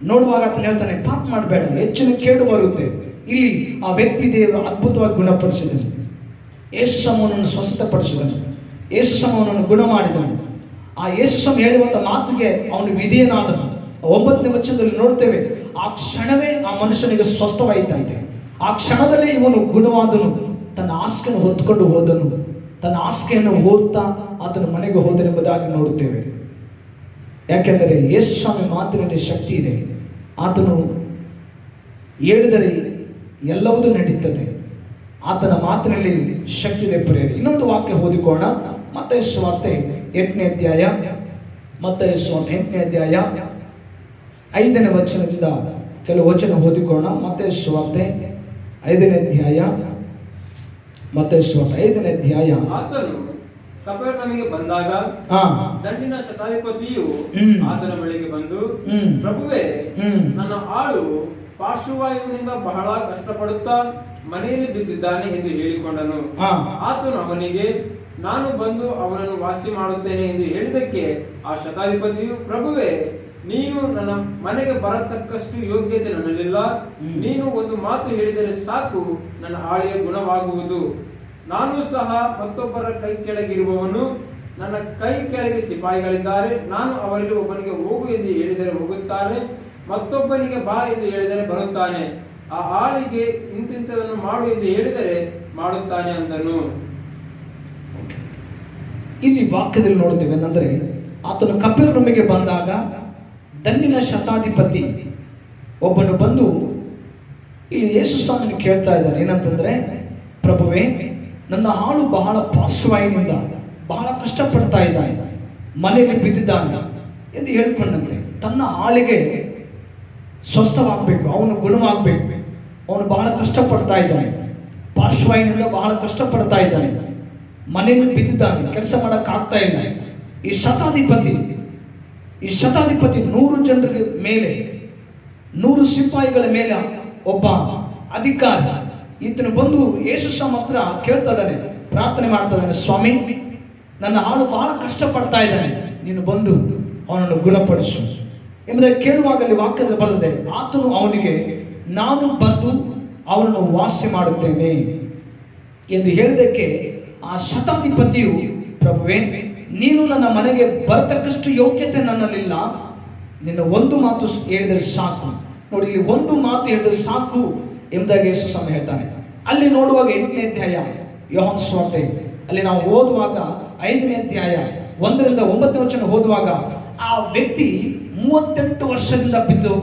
ನೋಡುವಾಗ ಆತನು ಹೇಳ್ತಾನೆ, ಪಾಪ ಮಾಡಬೇಡ, ಹೆಚ್ಚಿನ ಕೇಡು ಬರುತ್ತೆ. ಇಲ್ಲಿ ಆ ವ್ಯಕ್ತಿ ದೇವರು ಅದ್ಭುತವಾಗಿ ಗುಣಪಡಿಸಿದನು. ಯೇಸು ಸ್ವಾಮಿಯನ್ನು ಸ್ವಸ್ಥಪಡಿಸಿದನು, ಯೇಸು ಸ್ವಾಮಿಯನ್ನು ಗುಣ ಮಾಡಿದನು. ಆ ಯೇಸು ಸ್ವಾಮಿ ಹೇಳುವಂತ ಮಾತಿಗೆ ಅವನು ವಿಧೇಯನಾದನು. 9ನೇ ವಚನದಲ್ಲಿ ನೋಡ್ತೇವೆ, ಆ ಕ್ಷಣವೇ ಆ ಮನುಷ್ಯನಿಗೆ ಸ್ವಸ್ಥವಾಯಿತಂತೆ. ಆ ಕ್ಷಣದಲ್ಲೇ ಇವನು ಗುಣವಾದನು, ತನ್ನ ಹಾಸಿಗೆಯನ್ನು ಹೊತ್ತುಕೊಂಡು ಹೋದನು, ತನ್ನ ಹಾಸಿಗೆಯನ್ನು ಓದ್ತಾ ಆತನ ಮನೆಗೆ ಹೋದನೆಂಬುದಾಗಿ ನೋಡುತ್ತೇವೆ. ಯಾಕೆಂದರೆ ಯೇಸು ಸ್ವಾಮಿ ಮಾತಿನಲ್ಲಿ ಶಕ್ತಿ ಇದೆ. ಆತನು ಹೇಳಿದರೆ ಎಲ್ಲವೂ ನಡೀತದೆ, ಆತನ ಮಾತಿನಲ್ಲಿ ಶಕ್ತಿ ಇದೆ. ಪ್ರೇರೆ ಇನ್ನೊಂದು ವಾಕ್ಯ ಓದಿಕೋಣ. ಮತ್ತಾಯ ಸುವಾರ್ತೆ 8ನೇ ಅಧ್ಯಾಯ 5ನೇ ವಚನದಿಂದ ಕೆಲವು ವಚನ ಓದಿಕೋಣ. ಮತ್ತಾಯ ಸುವಾರ್ತೆ 5ನೇ ಅಧ್ಯಾಯ ಆತನು ಕಪೆರ್ನೌಮಿಗೆ ಬಂದಾಗ ದಂಡಿನ ಶತಾಧಿಪತಿಯು ಆತನ ಬಳಿಗೆ ಬಂದು, ಪ್ರಭುವೇ, ನನ್ನ ಆಳು ಪಾರ್ಶ್ವವಾಯುವಿನಿಂದ ಬಹಳ ಕಷ್ಟಪಡುತ್ತಾ ಮನೆಯಲ್ಲಿ ಬಿದ್ದಿದ್ದಾನೆ ಎಂದು ಹೇಳಿಕೊಂಡನು. ಆತನು ಅವನಿಗೆ, ನಾನು ಬಂದು ಅವನನ್ನು ವಾಸಿ ಮಾಡುತ್ತೇನೆ ಎಂದು ಹೇಳಿದಕ್ಕೆ ಆ ಶತಾಧಿಪತಿಯು, ಪ್ರಭುವೇ, ನೀನು ನನ್ನ ಮನೆಗೆ ಬರತಕ್ಕಷ್ಟು ಯೋಗ್ಯತೆ ನನ್ನಲ್ಲಿಲ್ಲ, ನೀನು ಒಂದು ಮಾತು ಹೇಳಿದರೆ ಸಾಕು, ನನ್ನ ಆಳಿಯ ಗುಣವಾಗುವುದು. ನಾನು ಸಹ ಮತ್ತೊಬ್ಬರ ಕೈ ಕೆಳಗಿರುವವನು, ನನ್ನ ಕೈ ಕೆಳಗೆ ಸಿಪಾಯಿಗಳಿದ್ದಾರೆ. ನಾನು ಅವರಿಗೆ ಒಬ್ಬನಿಗೆ ಹೋಗು ಎಂದು ಹೇಳಿದರೆ ಹೋಗುತ್ತಾನೆ, ಮತ್ತೊಬ್ಬನಿಗೆ ಬಾ ಎಂದು ಹೇಳಿದರೆ ಬರುತ್ತಾನೆ. ಆ ಆಳಿಗೆ ಇಂತಿಂತವನ್ನು ಮಾಡು ಎಂದು ಹೇಳಿದರೆ ಮಾಡುತ್ತಾನೆ ಅಂದನು. ಇಲ್ಲಿ ವಾಕ್ಯದಲ್ಲಿ ನೋಡ್ತೇವೆ ಏನಂದ್ರೆ, ಆತನು ಕಪೆರ್ನೌಮಿಗೆ ಬಂದಾಗ ದಂಡಿನ ಶತಾಧಿಪತಿ ಒಬ್ಬನು ಬಂದು ಇಲ್ಲಿ ಯೇಸು ಸ್ವಾಮಿನ ಕೇಳ್ತಾ ಇದ್ದಾನೆ. ಏನಂತಂದ್ರೆ, ಪ್ರಭುವೇ, ನನ್ನ ಆಳು ಬಹಳ ಪಾರ್ಶ್ವವಾಯುವಿನಿಂದ ಬಹಳ ಕಷ್ಟಪಡ್ತಾ ಇದ್ದಾನೆ, ಮನೆಯಲ್ಲಿ ಬಿದ್ದಿದ್ದಾನೆ ಎಂದು ಹೇಳ್ಕೊಂಡಂತೆ. ತನ್ನ ಆಳಿಗೆ ಸ್ವಸ್ಥವಾಗಬೇಕು, ಅವನು ಗುಣವಾಗಬೇಕು. ಅವನು ಬಹಳ ಕಷ್ಟಪಡ್ತಾ ಇದ್ದಾನೆ, ಪಾರ್ಶ್ವವಾಯುವಿನಿಂದ ಬಹಳ ಕಷ್ಟಪಡ್ತಾ ಇದ್ದಾನೆ, ಮನೆಯಲ್ಲಿ ಬಿದ್ದಿದ್ದಾನೆ, ಕೆಲಸ ಮಾಡೋಕ್ಕಾಗ್ತಾ ಇಲ್ಲ. ಈ ಶತಾಧಿಪತಿ 100 ಜನರಿಗೆ ಮೇಲೆ, 100 ಸಿಪಾಯಿಗಳ ಮೇಲೆ ಒಬ್ಬ ಅಧಿಕಾರಿ ಈತನು ಬಂದು ಯೇಸು ಸ್ವಾಮಿ ಹತ್ರ ಕೇಳ್ತಾ ಇದ್ದಾನೆ, ಪ್ರಾರ್ಥನೆ ಮಾಡ್ತಾ ಇದ್ದಾನೆ, ಸ್ವಾಮಿ, ನನ್ನ ಆಳು ಬಹಳ ಕಷ್ಟಪಡ್ತಾ ಇದ್ದಾನೆ, ನೀನು ಬಂದು ಅವನನ್ನು ಗುಣಪಡಿಸು ಎಂಬುದಾಗಿ ಕೇಳುವಾಗ ಅಲ್ಲಿ ವಾಕ್ಯದಲ್ಲಿ ಬರೆದಿದೆ, ಆತನು ಅವನಿಗೆ, ನಾನು ಬಂದು ಅವನನ್ನು ವಾಸಿ ಮಾಡುತ್ತೇನೆ ಎಂದು ಹೇಳಿದಕ್ಕೆ ಆ ಶತಾಧಿಪತಿಯು, ಪ್ರಭುವೇ, ನೀನು ನನ್ನ ಮನೆಗೆ ಬರತಕ್ಕಷ್ಟು ಯೋಗ್ಯತೆ ನನ್ನಲ್ಲಿಲ್ಲ, ನಿನ್ನ ಒಂದು ಮಾತು ಹೇಳಿದರೆ ಸಾಕು. ನೋಡಿ, ಇಲ್ಲಿ ಒಂದು ಮಾತು ಹೇಳಿದ್ರೆ ಸಾಕು ಎಂಬುದಾಗಿ ಯೇಸು ಸ್ವಾಮಿ ಹೇಳ್ತಾನೆ. ಅಲ್ಲಿ ನೋಡುವಾಗ 8ನೇ ಅಧ್ಯಾಯ ಯೋಹಾನ ಸುವಾರ್ತೆ, ಅಲ್ಲಿ ನಾವು ಓದುವಾಗ 5ನೇ ಅಧ್ಯಾಯ 1ರಿಂದ 9ನೇ ವಚನ ಓದುವಾಗ, ಆ ವ್ಯಕ್ತಿ 38 ವರ್ಷದಿಂದ ಬಿದ್ದು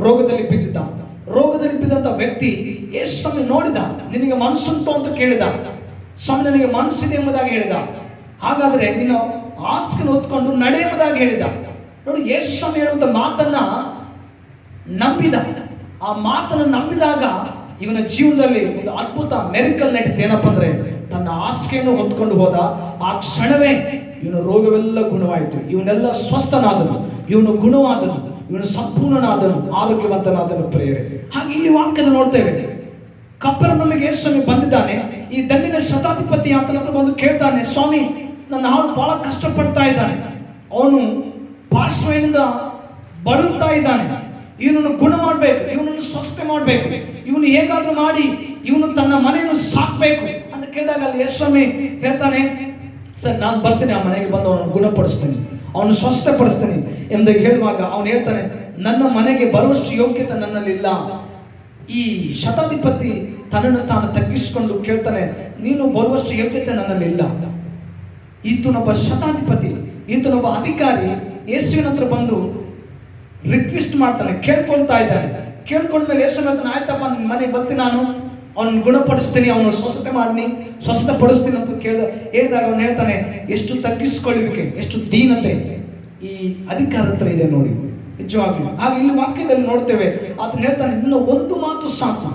ರೋಗದಲ್ಲಿ ಬಿದ್ದಿದ್ದ. ರೋಗದಲ್ಲಿ ಬಿದ್ದಂತ ವ್ಯಕ್ತಿ ಯೇಸು ಸ್ವಾಮಿ ನೋಡಿದ, ನಿನಗೆ ಮನಸ್ಸುಂಟು ಅಂತ ಕೇಳಿದ. ಸ್ವಾಮಿ, ನನಗೆ ಮನಸ್ಸಿದೆ ಎಂಬುದಾಗಿ ಹೇಳಿದ. ಹಾಗಾದ್ರೆ ನೀನು ಹಾಸಿಗೆ ಹೊತ್ಕೊಂಡು ನಡೆ ಎಂಬುದಾಗಿ ಹೇಳಿದ. ನೋಡಿ, ಯೇಸು ಸ್ವಾಮಿ ಹೇಳುವಂತ ಮಾತನ್ನ ನಂಬಿದ. ಆ ಮಾತನ್ನು ನಂಬಿದಾಗ ಇವನ ಜೀವನದಲ್ಲಿ ಒಂದು ಅದ್ಭುತ ಮೆರಿಕಲ್ ನಡೀತು. ಏನಪ್ಪ ಅಂದ್ರೆ, ತನ್ನ ಹಾಸಿಗೆಯನ್ನು ಹೊತ್ಕೊಂಡು ಹೋದ. ಆ ಕ್ಷಣವೇ ಇವನ ರೋಗವೆಲ್ಲ ಗುಣವಾಯಿತು, ಇವನೆಲ್ಲ ಸ್ವಸ್ಥನಾದನು, ಇವನು ಗುಣವಾದನು, ಇವನು ಸಂಪೂರ್ಣನಾದನು, ಆರೋಗ್ಯವಂತನಾದನು. ಪ್ರಿಯರೇ, ಹಾಗೆ ಇಲ್ಲಿ ವಾಕ್ಯದ ನೋಡ್ತೇವೆ, ಕಪೆರ್ನೌಮಿಗೆ ಯೇಸು ಸ್ವಾಮಿ ಬಂದಿದ್ದಾನೆ. ಈ ದಂಡಿನ ಶತಾಧಿಪತಿ ಆತನ ಹತ್ರ ಬಂದು ಕೇಳ್ತಾನೆ, ಸ್ವಾಮಿ, ನನ್ನ ಆಳು ಬಹಳ ಕಷ್ಟಪಡ್ತಾ ಇದ್ದಾನೆ, ಅವನು ಪಾರ್ಶ್ವದಿಂದ ಬಳಲ್ತಾ ಇದ್ದಾನೆ, ಇವನನ್ನು ಗುಣ ಮಾಡಬೇಕು, ಇವನನ್ನು ಸ್ವಸ್ಥ ಮಾಡಬೇಕು, ಇವನು ಹೇಗಾದ್ರೂ ಮಾಡಿ ಇವನು ತನ್ನ ಮನೆಯನ್ನು ಸಾಕ್ಬೇಕು ಅಂತ ಕೇಳಿದಾಗ ಅಲ್ಲಿ ಯೇಸು ಸ್ವಾಮಿ ಹೇಳ್ತಾನೆ, ಸರ್, ನಾನು ಬರ್ತೀನಿ, ಆ ಮನೆಗೆ ಬಂದು ಅವನನ್ನು ಗುಣಪಡಿಸ್ತೀನಿ, ಅವನು ಸ್ವಸ್ಥಪಡಿಸ್ತೀನಿ ಎಂಬುದಾಗಿ ಹೇಳುವಾಗ ಅವನು ಹೇಳ್ತಾನೆ, ನನ್ನ ಮನೆಗೆ ಬರುವಷ್ಟು ಯೋಗ್ಯತೆ ನನ್ನಲ್ಲಿಲ್ಲ. ಈ ಶತಾಧಿಪತಿ ತನ್ನನ್ನು ತಾನು ತಗ್ಗಿಸಿಕೊಂಡು ಕೇಳ್ತಾನೆ, ನೀನು ಬರುವಷ್ಟು ಯೋಗ್ಯತೆ ನನ್ನಲ್ಲಿಲ್ಲ. ಈತನೊಬ್ಬ ಶತಾಧಿಪತಿ, ಈತನೊಬ್ಬ ಅಧಿಕಾರಿ ಯೇಸುವಿನ ಹತ್ರ ಬಂದು ರಿಕ್ವೆಸ್ಟ್ ಮಾಡ್ತಾನೆ, ಕೇಳ್ಕೊಳ್ತಾ ಇದ್ದಾನೆ. ಕೇಳ್ಕೊಂಡ್ಮೇಲೆ ಯೇಸು ಹೇಳ್ತಾನೆ, ಆಯ್ತಪ್ಪ, ನಿನ್ನ ಮನೆಗೆ ಬರ್ತೀನಿ, ನಾನು ಅವನು ಗುಣಪಡಿಸ್ತೀನಿ, ಅವನು ಸ್ವಸ್ಥಪಡಿಸ್ತೀನಿ ಅಂತ ಹೇಳಿದಾಗ ಅವನು ಹೇಳ್ತಾನೆ, ಎಷ್ಟು ತಗ್ಗಿಸ್ಕೊಳ್ಳುವಿಕೆ, ಎಷ್ಟು ದೀನತೆ ಈ ಅಧಿಕಾರ ಹತ್ರ ಇದೆ ನೋಡಿ, ನಿಜವಾಗ್ಲೂ. ಹಾಗೆ ಇಲ್ಲಿ ವಾಕ್ಯದಲ್ಲಿ ನೋಡ್ತೇವೆ, ಆತನು ಹೇಳ್ತಾನೆ, ಇನ್ನು ಒಂದು ಮಾತು ಸಾಕು,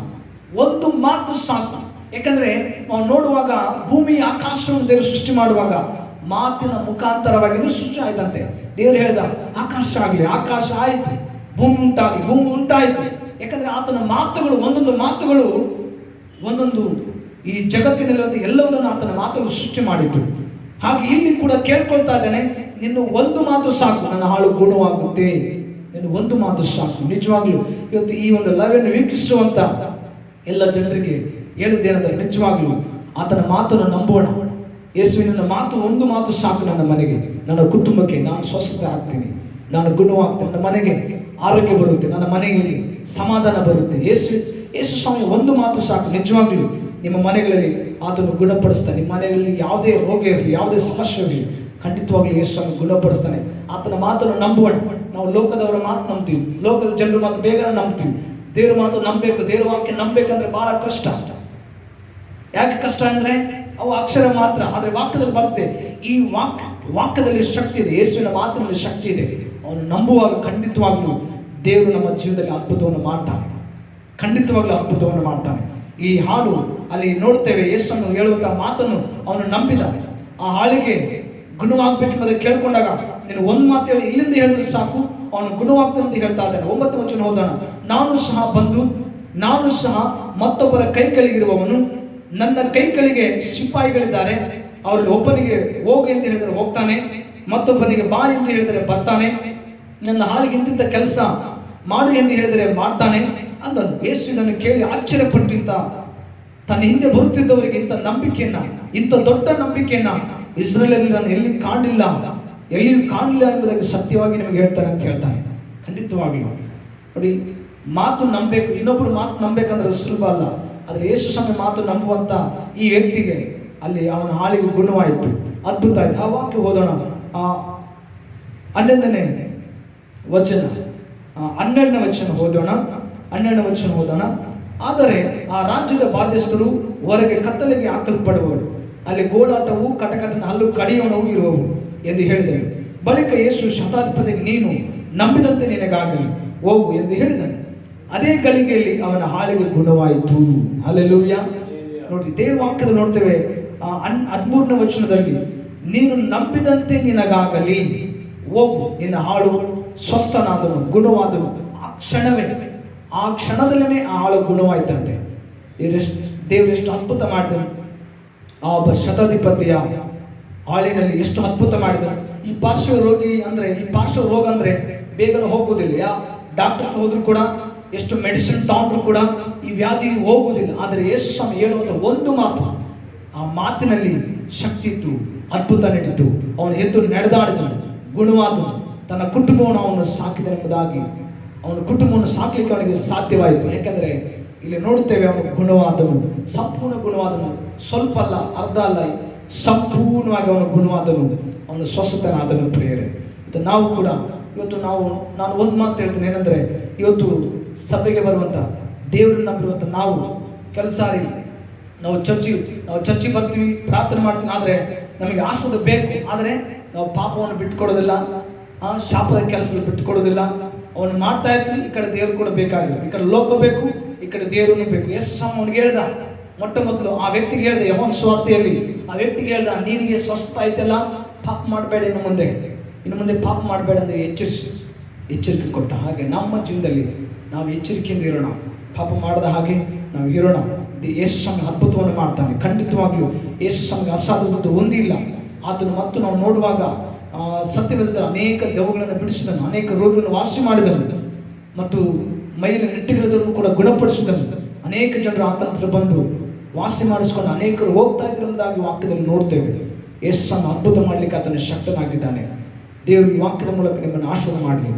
ಒಂದು ಮಾತು ಸಾಕು. ಯಾಕಂದ್ರೆ ನಾವು ನೋಡುವಾಗ ಭೂಮಿ ಆಕಾಶವನ್ನು ದೇವರು ಸೃಷ್ಟಿ ಮಾಡುವಾಗ ಮಾತಿನ ಮುಖಾಂತರವಾಗಿ ಸೃಷ್ಟಿ ಆಯ್ತಂತೆ. ದೇವರು ಹೇಳಿದ, ಆಕಾಶ ಆಗಲಿ, ಆಕಾಶ ಆಯಿತು, ಭೂಮಿ ಉಂಟಾಗಲಿ, ಭೂಮಿ ಉಂಟಾಯಿತು. ಯಾಕಂದ್ರೆ ಆತನ ಮಾತುಗಳು, ಒಂದೊಂದು ಮಾತುಗಳು ಒಂದೊಂದು ಈ ಜಗತ್ತಿನಲ್ಲಿ ಎಲ್ಲವನ್ನೂ ಆತನ ಮಾತುಗಳು ಸೃಷ್ಟಿ ಮಾಡಿತು. ಹಾಗೆ ಇಲ್ಲಿ ಕೂಡ ಕೇಳ್ಕೊಳ್ತಾ ಇದ್ದಾನೆ, ನಿನ್ನ ಒಂದು ಮಾತು ಸಾಕು, ನನ್ನ ಆಳು ಗುಣವಾಗುತ್ತೆ, ನಿನ್ನ ಒಂದು ಮಾತು ಸಾಕು. ನಿಜವಾಗ್ಲೂ ಇವತ್ತು ಈ ಒಂದು ಲವ್ಯನ್ನು ವೀಕ್ಷಿಸುವಂತ ಎಲ್ಲ ಜನರಿಗೆ ಹೇಳುವುದೇನೆಂದರೆ, ನಿಜವಾಗ್ಲೂ ಆತನ ಮಾತನ್ನು ನಂಬೋಣ. ಯೇಸುವಿನ ಮಾತು, ಒಂದು ಮಾತು ಸಾಕು, ನನ್ನ ಮನೆಗೆ, ನನ್ನ ಕುಟುಂಬಕ್ಕೆ ನಾನು ಸ್ವಸ್ಥತೆ ಆಗ್ತೀನಿ, ನಾನು ಗುಣವಾಗ್ತೇನೆ, ನನ್ನ ಮನೆಗೆ ಆರೋಗ್ಯ ಬರುತ್ತೆ, ನನ್ನ ಮನೆಯಲ್ಲಿ ಸಮಾಧಾನ ಬರುತ್ತೆ. ಯೇಸು ಸ್ವಾಮಿ ಒಂದು ಮಾತು ಸಾಕು. ನಿಜವಾಗ್ಲೂ ನಿಮ್ಮ ಮನೆಗಳಲ್ಲಿ ಆತನು ಗುಣಪಡಿಸ್ತಾನೆ. ನಿಮ್ಮ ಮನೆಯಲ್ಲಿ ಯಾವುದೇ ರೋಗ ಇರಲಿ, ಯಾವುದೇ ಸಮಸ್ಯೆ ಇರಲಿ, ಖಂಡಿತವಾಗ್ಲೂ ಯೇಸು ಸ್ವಾಮಿ ಗುಣಪಡಿಸ್ತಾನೆ. ಆತನ ಮಾತನ್ನು ನಂಬೋಣ. ನಾವು ಲೋಕದವರ ಮಾತು ನಂಬ್ತೀವಿ, ಲೋಕದ ಜನರ ಮಾತು ಬೇಗನೆ ನಂಬ್ತೀವಿ. ದೇವ್ರ ಮಾತು ನಂಬಬೇಕು, ದೇವ್ರ ವಾಕ್ಯ ನಂಬಬೇಕಂದ್ರೆ ಬಹಳ ಕಷ್ಟ. ಯಾಕೆ ಕಷ್ಟ ಅಂದ್ರೆ ಅವು ಅಕ್ಷರ ಮಾತ್ರ, ಆದ್ರೆ ವಾಕ್ಯದಲ್ಲಿ ಬರುತ್ತೆ. ಈ ವಾಕ್ಯದಲ್ಲಿ ಶಕ್ತಿ ಇದೆ, ಯೇಸುವಿನ ಮಾತಿನಲ್ಲಿ ಶಕ್ತಿ ಇದೆ. ಅವನು ನಂಬುವಾಗ ಖಂಡಿತವಾಗ್ಲೂ ದೇವರು ನಮ್ಮ ಜೀವನದಲ್ಲಿ ಅದ್ಭುತವನ್ನು ಮಾಡ್ತಾನೆ, ಖಂಡಿತವಾಗ್ಲೂ ಅದ್ಭುತವನ್ನು ಮಾಡ್ತಾನೆ. ಈ ಹಾಡು ಅಲ್ಲಿ ನೋಡ್ತೇವೆ, ಯೇಸನ್ನು ಹೇಳುವಂತಹ ಮಾತನ್ನು ಅವನು ನಂಬಿದ. ಆ ಹಾಳಿಗೆ ಗುಣವಾಗಬೇಕೆಂಬುದನ್ನು ಕೇಳ್ಕೊಂಡಾಗ, ನೀನು ಒಂದು ಮಾತು ಹೇಳಿ, ಇಲ್ಲಿಂದ ಹೇಳಿದ್ರೆ ಸಾಕು, ಅವನು ಗುಣವಾಗ್ತಾನೆ ಅಂತ ಹೇಳ್ತಾ ಇದ್ದಾನೆ. 9ನೇ ವಚನ ಹೋಗೋಣ. ನಾನು ಸಹ ಮತ್ತೊಬ್ಬರ ಕೈ ಕೆಳಗಿರುವವನು, ನನ್ನ ಕೈ ಕೆಳಗೆ ಸಿಪಾಯಿಗಳಿದ್ದಾರೆ, ಅವರಲ್ಲಿ ಒಬ್ಬನಿಗೆ ಹೋಗು ಎಂದು ಹೇಳಿದರೆ ಹೋಗ್ತಾನೆ, ಮತ್ತೊಬ್ಬನಿಗೆ ಬಾ ಎಂದು ಹೇಳಿದರೆ ಬರ್ತಾನೆ, ನನ್ನ ಹಾಳಿಗೆ ಇಂತಿಂತ ಕೆಲಸ ಮಾಡು ಎಂದು ಹೇಳಿದರೆ ಮಾಡ್ತಾನೆ ಅಂದನು. ಯೇಸು ಇದನ್ನು ಕೇಳಿ ಆಶ್ಚರ್ಯಪಟ್ಟಿದ್ದ. ತನ್ನ ಹಿಂದೆ ಬರುತ್ತಿದ್ದವರಿಗೆ ಇಂಥ ನಂಬಿಕೆಯನ್ನ, ಇಂಥ ದೊಡ್ಡ ನಂಬಿಕೆಯನ್ನ ಇಸ್ರೇಲಲ್ಲಿ ನಾನು ಎಲ್ಲಿಯೂ ಕಾಣಲಿಲ್ಲ ಎಂಬುದಾಗಿ ಸತ್ಯವಾಗಿ ನಿಮಗೆ ಹೇಳ್ತಾನೆ ಅಂತ ಹೇಳ್ತಾನೆ. ಖಂಡಿತವಾಗಿಯೂ ನೋಡಿ, ಮಾತು ನಂಬಬೇಕು, ಇನ್ನೊಬ್ಬರು ಮಾತು ನಂಬೇಕಂದ್ರೆ ಸುಲಭ ಅಲ್ಲ. ಆದರೆ ಯೇಸು ಸ್ವಾಮಿ ಮಾತು ನಂಬುವಂತ ಈ ವ್ಯಕ್ತಿಗೆ ಅಲ್ಲಿ ಅವನ ಹಾಳಿಗೆ ಗುಣವಾಯಿತು. ಅದ್ಭುತ ಆಯ್ತು. ಆ ವಾಕ್ಯ ಓದೋಣ. 11ನೇ ವಚನ, 12ನೇ ವಚನ ಓದೋಣ. 12ನೇ ವಚನ ಓದೋಣ. ಆದರೆ ಆ ರಾಜ್ಯದ ಬಾಧ್ಯಸ್ಥರು ಹೊರಗೆ ಕತ್ತಲೆಗೆ ಹಾಕಲ್ಪಡುವರು, ಅಲ್ಲಿ ಗೋಳಾಟವು ಕಟಕಟನ ಹಲ್ಲು ಕಡಿಯೋಣವು ಇರುವವು ಎಂದು ಹೇಳಿದನು. ಬಳಿಕ ಯೇಸು ಶತಾಧಿಪತಿಗೆ, ನೀನು ನಂಬಿದಂತೆ ನಿನಗಾಗಲಿ, ಹೋಗು ಎಂದು ಹೇಳಿದನು. ಅದೇ ಗಳಿಗೆಯಲ್ಲಿ ಅವನ ಹಾಳಿಗೆ ಗುಣವಾಯಿತು. ಹಲ್ಲೆಲೂಯಾ. ನೋಡಿ, ದೇವರ ವಾಕ್ಯದಲ್ಲಿ ನೋಡ್ತೇವೆ 13ನೇ ವಚನದಲ್ಲಿ, ನೀನು ನಂಬಿದಂತೆ ನಿನಗಾಗಲಿ, ಹೋಗು, ನಿನ್ನ ಹಾಳು ಸ್ವಸ್ಥನಾದನು, ಗುಣವಾದನು. ಆ ಕ್ಷಣದಲ್ಲೇ ಆ ಹಾಳು ಗುಣವಾಯ್ತಂತೆ. ದೇವರೆಷ್ಟು ಅದ್ಭುತ ಮಾಡಿದನು. ಆ ಒಬ್ಬ ಶತಾಧಿಪತಿಯ ಹಾಳಿನಲ್ಲಿ ಎಷ್ಟು ಅದ್ಭುತ ಮಾಡಿದನು. ಈ ಪಾರ್ಶ್ವ ರೋಗಿ ಅಂದ್ರೆ, ಈ ಪಾರ್ಶ್ವ ರೋಗ ಅಂದ್ರೆ ಬೇಗನೆ ಹೋಗುವುದಿಲ್ಲ. ಡಾಕ್ಟರ್ ಹೋದ್ರು ಕೂಡ, ಎಷ್ಟು ಮೆಡಿಸಿನ್ ತಗೊಂಡ್ರು ಕೂಡ ಈ ವ್ಯಾಧಿ ಹೋಗುವುದಿಲ್ಲ. ಆದರೆ ಯೇಸು ಸ್ವಾಮಿ ಹೇಳುವಂತ ಒಂದು ಮಾತು, ಆ ಮಾತಿನಲ್ಲಿ ಶಕ್ತಿ ಇತ್ತು, ಅದ್ಭುತ ನಡೀತು. ಅವನು ಎದ್ದು ನಡೆದಾಡಿದನು, ಗುಣವಾದನು. ತನ್ನ ಕುಟುಂಬವನ್ನು ಅವನು ಸಾಕಿದನೆಂಬುದಾಗಿ, ಅವನ ಕುಟುಂಬವನ್ನು ಸಾಕಲಿಕ್ಕೆ ಅವನಿಗೆ ಸಾಧ್ಯವಾಯಿತು. ಯಾಕೆಂದ್ರೆ ಇಲ್ಲಿ ನೋಡುತ್ತೇವೆ, ಅವನು ಗುಣವಾದನು, ಸಂಪೂರ್ಣ ಗುಣವಾದನು. ಸ್ವಲ್ಪ ಅಲ್ಲ, ಅರ್ಧ ಅಲ್ಲ, ಸಂಪೂರ್ಣವಾಗಿ ಅವನು ಗುಣವಾದನು, ಅವನು ಸ್ವಸ್ಥನಾದನು. ಪ್ರಿಯರೇ, ಇವತ್ತು ನಾನು ಒಂದು ಮಾತು ಹೇಳ್ತೇನೆ, ಏನಂದ್ರೆ ಇವತ್ತು ಸಭೆಗೆ ಬರುವಂತ, ದೇವರನ್ನ ನಂಬಿರುವಂತ ನಾವು ಕೆಲವು ಸಾರಿ ನಾವು ಚರ್ಚಿಗೆ ಬರ್ತೀವಿ, ಪ್ರಾರ್ಥನೆ ಮಾಡ್ತೀವಿ, ಆದರೆ ನಮಗೆ ಆಶೀರ್ವಾದ ಬೇಕು. ಆದರೆ ನಾವು ಪಾಪವನ್ನು ಬಿಟ್ಟುಕೊಡೋದಿಲ್ಲ, ಶಾಪದ ಕೆಲಸಗಳು ಬಿಟ್ಟುಕೊಡೋದಿಲ್ಲ. ಅವನು ಮಾಡ್ತಾ ಇರ್ತೀವಿ, ಈ ಕಡೆ ದೇವರು ಕೂಡ ಬೇಕಾಗಿಲ್ಲ. ಈ ಕಡೆ ಲೋಕ ಬೇಕು, ಈ ಕಡೆ ದೇವರನ್ನು ಬೇಕು. ಎಷ್ಟು ಸಮ ಅವನಿಗೆ ಹೇಳ್ದ, ಮೊಟ್ಟ ಮೊದಲು ಆ ವ್ಯಕ್ತಿಗೆ ಹೇಳ್ದ, ಯೋಹಾನ ಸುವಾರ್ತೆಯಲ್ಲಿ ಆ ವ್ಯಕ್ತಿಗೆ ಹೇಳ್ದ, ನಿನಗೆ ಸ್ವಸ್ಥ ಆಯ್ತಲ್ಲ, ಪಾಪ ಮಾಡಬೇಡ, ಇನ್ನು ಮುಂದೆ ಪಾಪ ಮಾಡಬೇಡ ಅಂತ ಎಚ್ಚರಿಕೆ ಕೊಟ್ಟ. ಹಾಗೆ ನಮ್ಮ ಜೀವನದಲ್ಲಿ ನಾವು ಎಚ್ಚರಿಕೆಯಿಂದ ಇರೋಣ, ಪಾಪ ಮಾಡದ ಹಾಗೆ ನಾವು ಇರೋಣ. ಯೇಸು ಸ್ವಾಮಿ ಅದ್ಭುತವನ್ನು ಮಾಡ್ತಾನೆ. ಖಂಡಿತವಾಗ್ಲೂ ಯೇಸು ಸ್ವಾಮಿಗೆ ಅಸಾಧ್ಯವಾದದ್ದು ಒಂದಿಲ್ಲ. ಆತನು ಮತ್ತು ನಾವು ನೋಡುವಾಗ ಸತ್ಯವೇದದ ಅನೇಕ ದೆವ್ವಗಳನ್ನು ಬಿಡಿಸಿದನು, ಅನೇಕ ರೋಗಗಳನ್ನು ವಾಸಿ ಮಾಡಿದನು, ಮತ್ತು ಮೈಯಲ್ಲಿ ನೆಟ್ಟಿಗಿಳಿದನ್ನು ಕೂಡ ಗುಣಪಡಿಸಿದನು. ಅನೇಕ ಜನರು ಆತನ ಹತ್ರ ಬಂದು ವಾಸಿ ಮಾಡಿಸಿಕೊಂಡು ಅನೇಕರು ಹೋಗ್ತಾ ಇದ್ರಂದಾಗಿ ವಾಕ್ಯದಲ್ಲಿ ನೋಡ್ತೇವೆ. ಯೇಸು ಸ್ವಾಮಿ ಅದ್ಭುತ ಮಾಡಲಿಕ್ಕೆ ಆತನ ಶಕ್ತನಾಗಿದ್ದಾನೆ. ದೇವರು ಈ ವಾಕ್ಯದ ಮೂಲಕ ನಿಮ್ಮನ್ನು ಆಶೀರ್ವಾದ ಮಾಡಲಿ.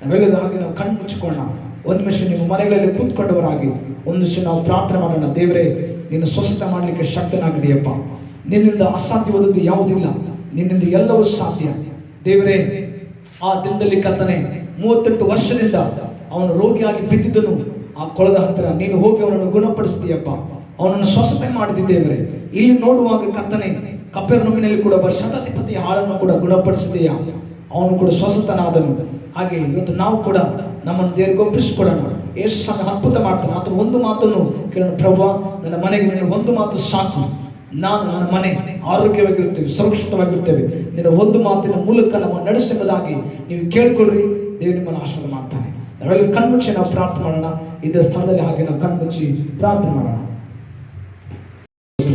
ನಾವೆಲ್ಲರೂ ಹಾಗೆ ನಾವು ಕಣ್ಣು ಮುಚ್ಚಿಕೊಳ್ಳೋಣ. ಒಂದು ನಿಮಿಷ ನೀವು ಮನೆಗಳಲ್ಲಿ ಕೂತ್ಕೊಂಡವರಾಗಿ ಒಂದು ನಿಮಿಷ ನಾವು ಪ್ರಾರ್ಥನೆ ಮಾಡೋಣ. ದೇವರೇ, ನೀನು ಸ್ವಸ್ಥತೆ ಮಾಡಲಿಕ್ಕೆ ಶಕ್ತನಾಗಿದೆಯಪ್ಪ. ನಿನ್ನಿಂದ ಅಸಾಧ್ಯವಾದದ್ದು ಯಾವುದಿಲ್ಲ, ನಿನ್ನಿಂದ ಎಲ್ಲವೂ ಸಾಧ್ಯ. ದೇವರೇ, ಆ ದಿನದಲ್ಲಿ ಕರ್ತನೇ 38 ವರ್ಷದಿಂದ ಅವನು ರೋಗಿಯಾಗಿ ಬಿದ್ದಿದ್ದನು. ಆ ಕೊಳದ ಹತ್ತಿರ ನೀನು ಹೋಗಿ ಅವನನ್ನು ಗುಣಪಡಿಸಿದೆಯಪ್ಪ, ಅವನನ್ನು ಸ್ವಸ್ಥತೆ ಮಾಡಿದ್ದೇವರೇ. ಇಲ್ಲಿ ನೋಡುವಾಗ ಕರ್ತನೇ, ಕಪೆರ್ನೌಮಿನಲ್ಲಿ ಕೂಡ ಶತಾಧಿಪತಿಯ ಹಾಳನ್ನು ಕೂಡ ಗುಣಪಡಿಸಿದೆಯಾ, ಅವನು ಕೂಡ ಸ್ವಸ್ಥನಾದನು. ಹಾಗೆ ಇವತ್ತು ನಾವು ಕೂಡ ನಮ್ಮನ್ನು ದೇವರಿಗೆ ಒಪ್ಪಿಸಿಕೊಡೋಣ. ಯೇಸು ಸ್ವಾಮಿ ಅದ್ಭುತ ಮಾಡ್ತಾನೆ. ಆತನು ಒಂದು ಮಾತನ್ನು ಕೇಳೋಣ, ಪ್ರಭು, ನನ್ನ ಮನೆಗೆ ನಿನ್ನ ಒಂದು ಮಾತು ಸಾಕು, ನಾನು ನನ್ನ ಮನೆ ಆರೋಗ್ಯವಾಗಿರುತ್ತೇವೆ, ಸುರಕ್ಷಿತವಾಗಿರ್ತೇವೆ, ನಿನ್ನ ಒಂದು ಮಾತಿನ ಮೂಲಕ ನಮ್ಮನ್ನು ನಡೆಸುವುದಾಗಿ ನೀವು ಕೇಳ್ಕೊಳ್ರಿ. ದೇವರು ನಿಮ್ಮನ್ನು ಆಶೀರ್ವಾದ ಮಾಡ್ತಾನೆ. ನಾವೆಲ್ಲ ಕಣ್ಮುಚ್ಚಿ ನಾವು ಪ್ರಾರ್ಥನೆ ಮಾಡೋಣ. ಇದೇ ಸ್ಥಳದಲ್ಲಿ ಹಾಗೆ ನಾವು ಕಣ್ಮುಚ್ಚಿ ಪ್ರಾರ್ಥನೆ ಮಾಡೋಣ.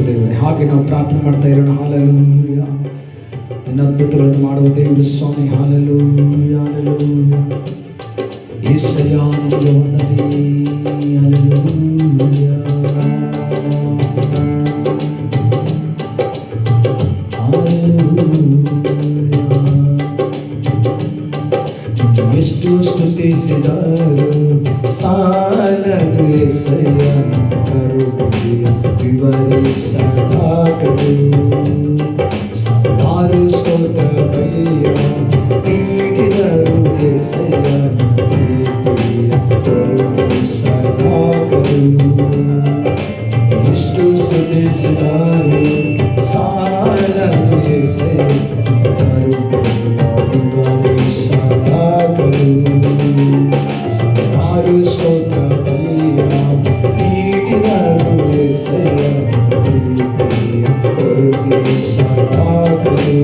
ದೇವರೇ, ಹಾಗೆ ನಾವು ಪ್ರಾರ್ಥನೆ ಮಾಡ್ತಾ ಇರೋಣ. ಹಲ್ಲೆಲೂಯಾ. ನಿನ್ನ ಅದ್ಭುತಗಳನ್ನು ಮಾಡುವ ದೇವರು ಸ್ವಾಮಿ. Hallelujah, hallelujah. ಯೇಸಯ್ಯ, ನಿನಗೆ ವಂದನೆ. ಹಲ್ಲೆಲೂಯಾ, ಎಷ್ಟು ಸ್ತುತಿಸಿದರು ಸಾಲದು ಯೇಸಯ್ಯ, ಕರುಣೆಯ ವಿವರಿಸಲಾಗದು. ಸಾವಿರಾರು ಸ್ತೋತ್ರವಯ್ಯ ನೀಡಿದರು ಯೇಸಯ್ಯ, ಪ್ರೀತಿಯ ಕರುಣಿಸಲಾಗದು. ಎಷ್ಟು ಸ್ತುತಿಸಿದರು ಸಾಲದು ಯೇಸಯ್ಯ, ಸಾವಿರಾರು ಸ್ತೋತ್ರವಯ್ಯ ನೀಡಿದರು ಯೇಸಯ್ಯ, ಪ್ರೀತಿಯ ಕರುಣಿಸಲಾಗದು.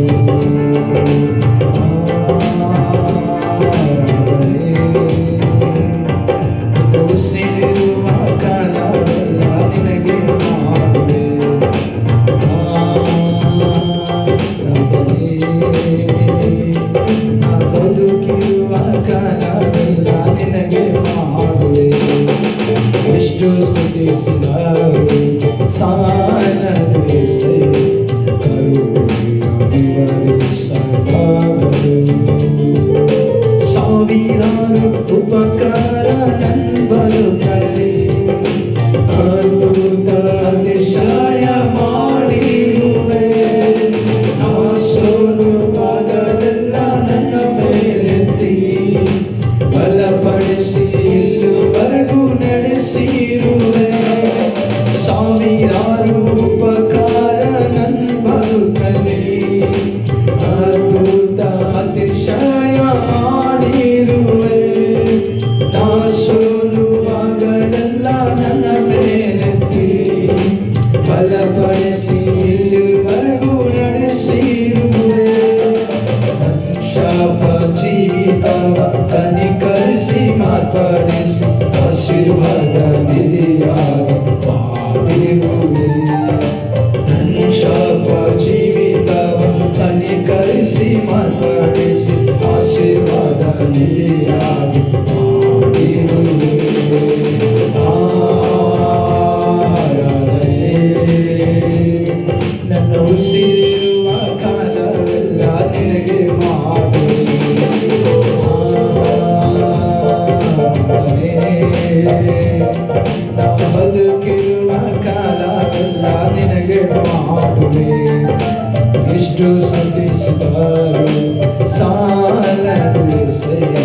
ಉಸಿರಿರುವ ಕಾಲವೆಲ್ಲ ನಿನಗೆ ಮಾಡುವೆ, ಬದುಕಿರುವ ಕಾಲವೆಲ್ಲ ನಿನಗೆ ಮಾಡುವೆ. ಎಷ್ಟು ಸ್ತುತಿಸಿದರು ಸಾಲದು ಯೇಸಯ್ಯ, ಕರುಣೆಯ ವಿವರಿಸಲಾಗದು. ಸಾವಿರಾರು ಉಪಕಾರ ನನ್ನ ಬದುಕಲ್ಲಿ ಅದ್ಭುತ ಅತಿಶಯ ಮಾಡಿರುವೆ. ನಾ ಬದುಕಿರುವ ಕಾಲವೆಲ್ಲ ನಿನಗೆ ಮಾಡುವೆ. ಎಷ್ಟು ಸ್ತುತಿಸಿದರು ಸಾಲದು ಎಸೆಯ,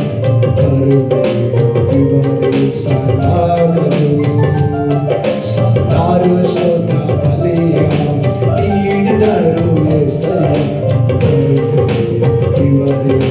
ಕರುಣೆಯು ವಿವರಿಸಲಾಗದು. ಸಾವಿರಾರು ಸ್ತೋತ್ರ ಬಲಿಯ ನೀಡಿದರು ಎಸೆಯ, ಕರುಣೆಯು ವಿವರಿಸಲಾಗದು.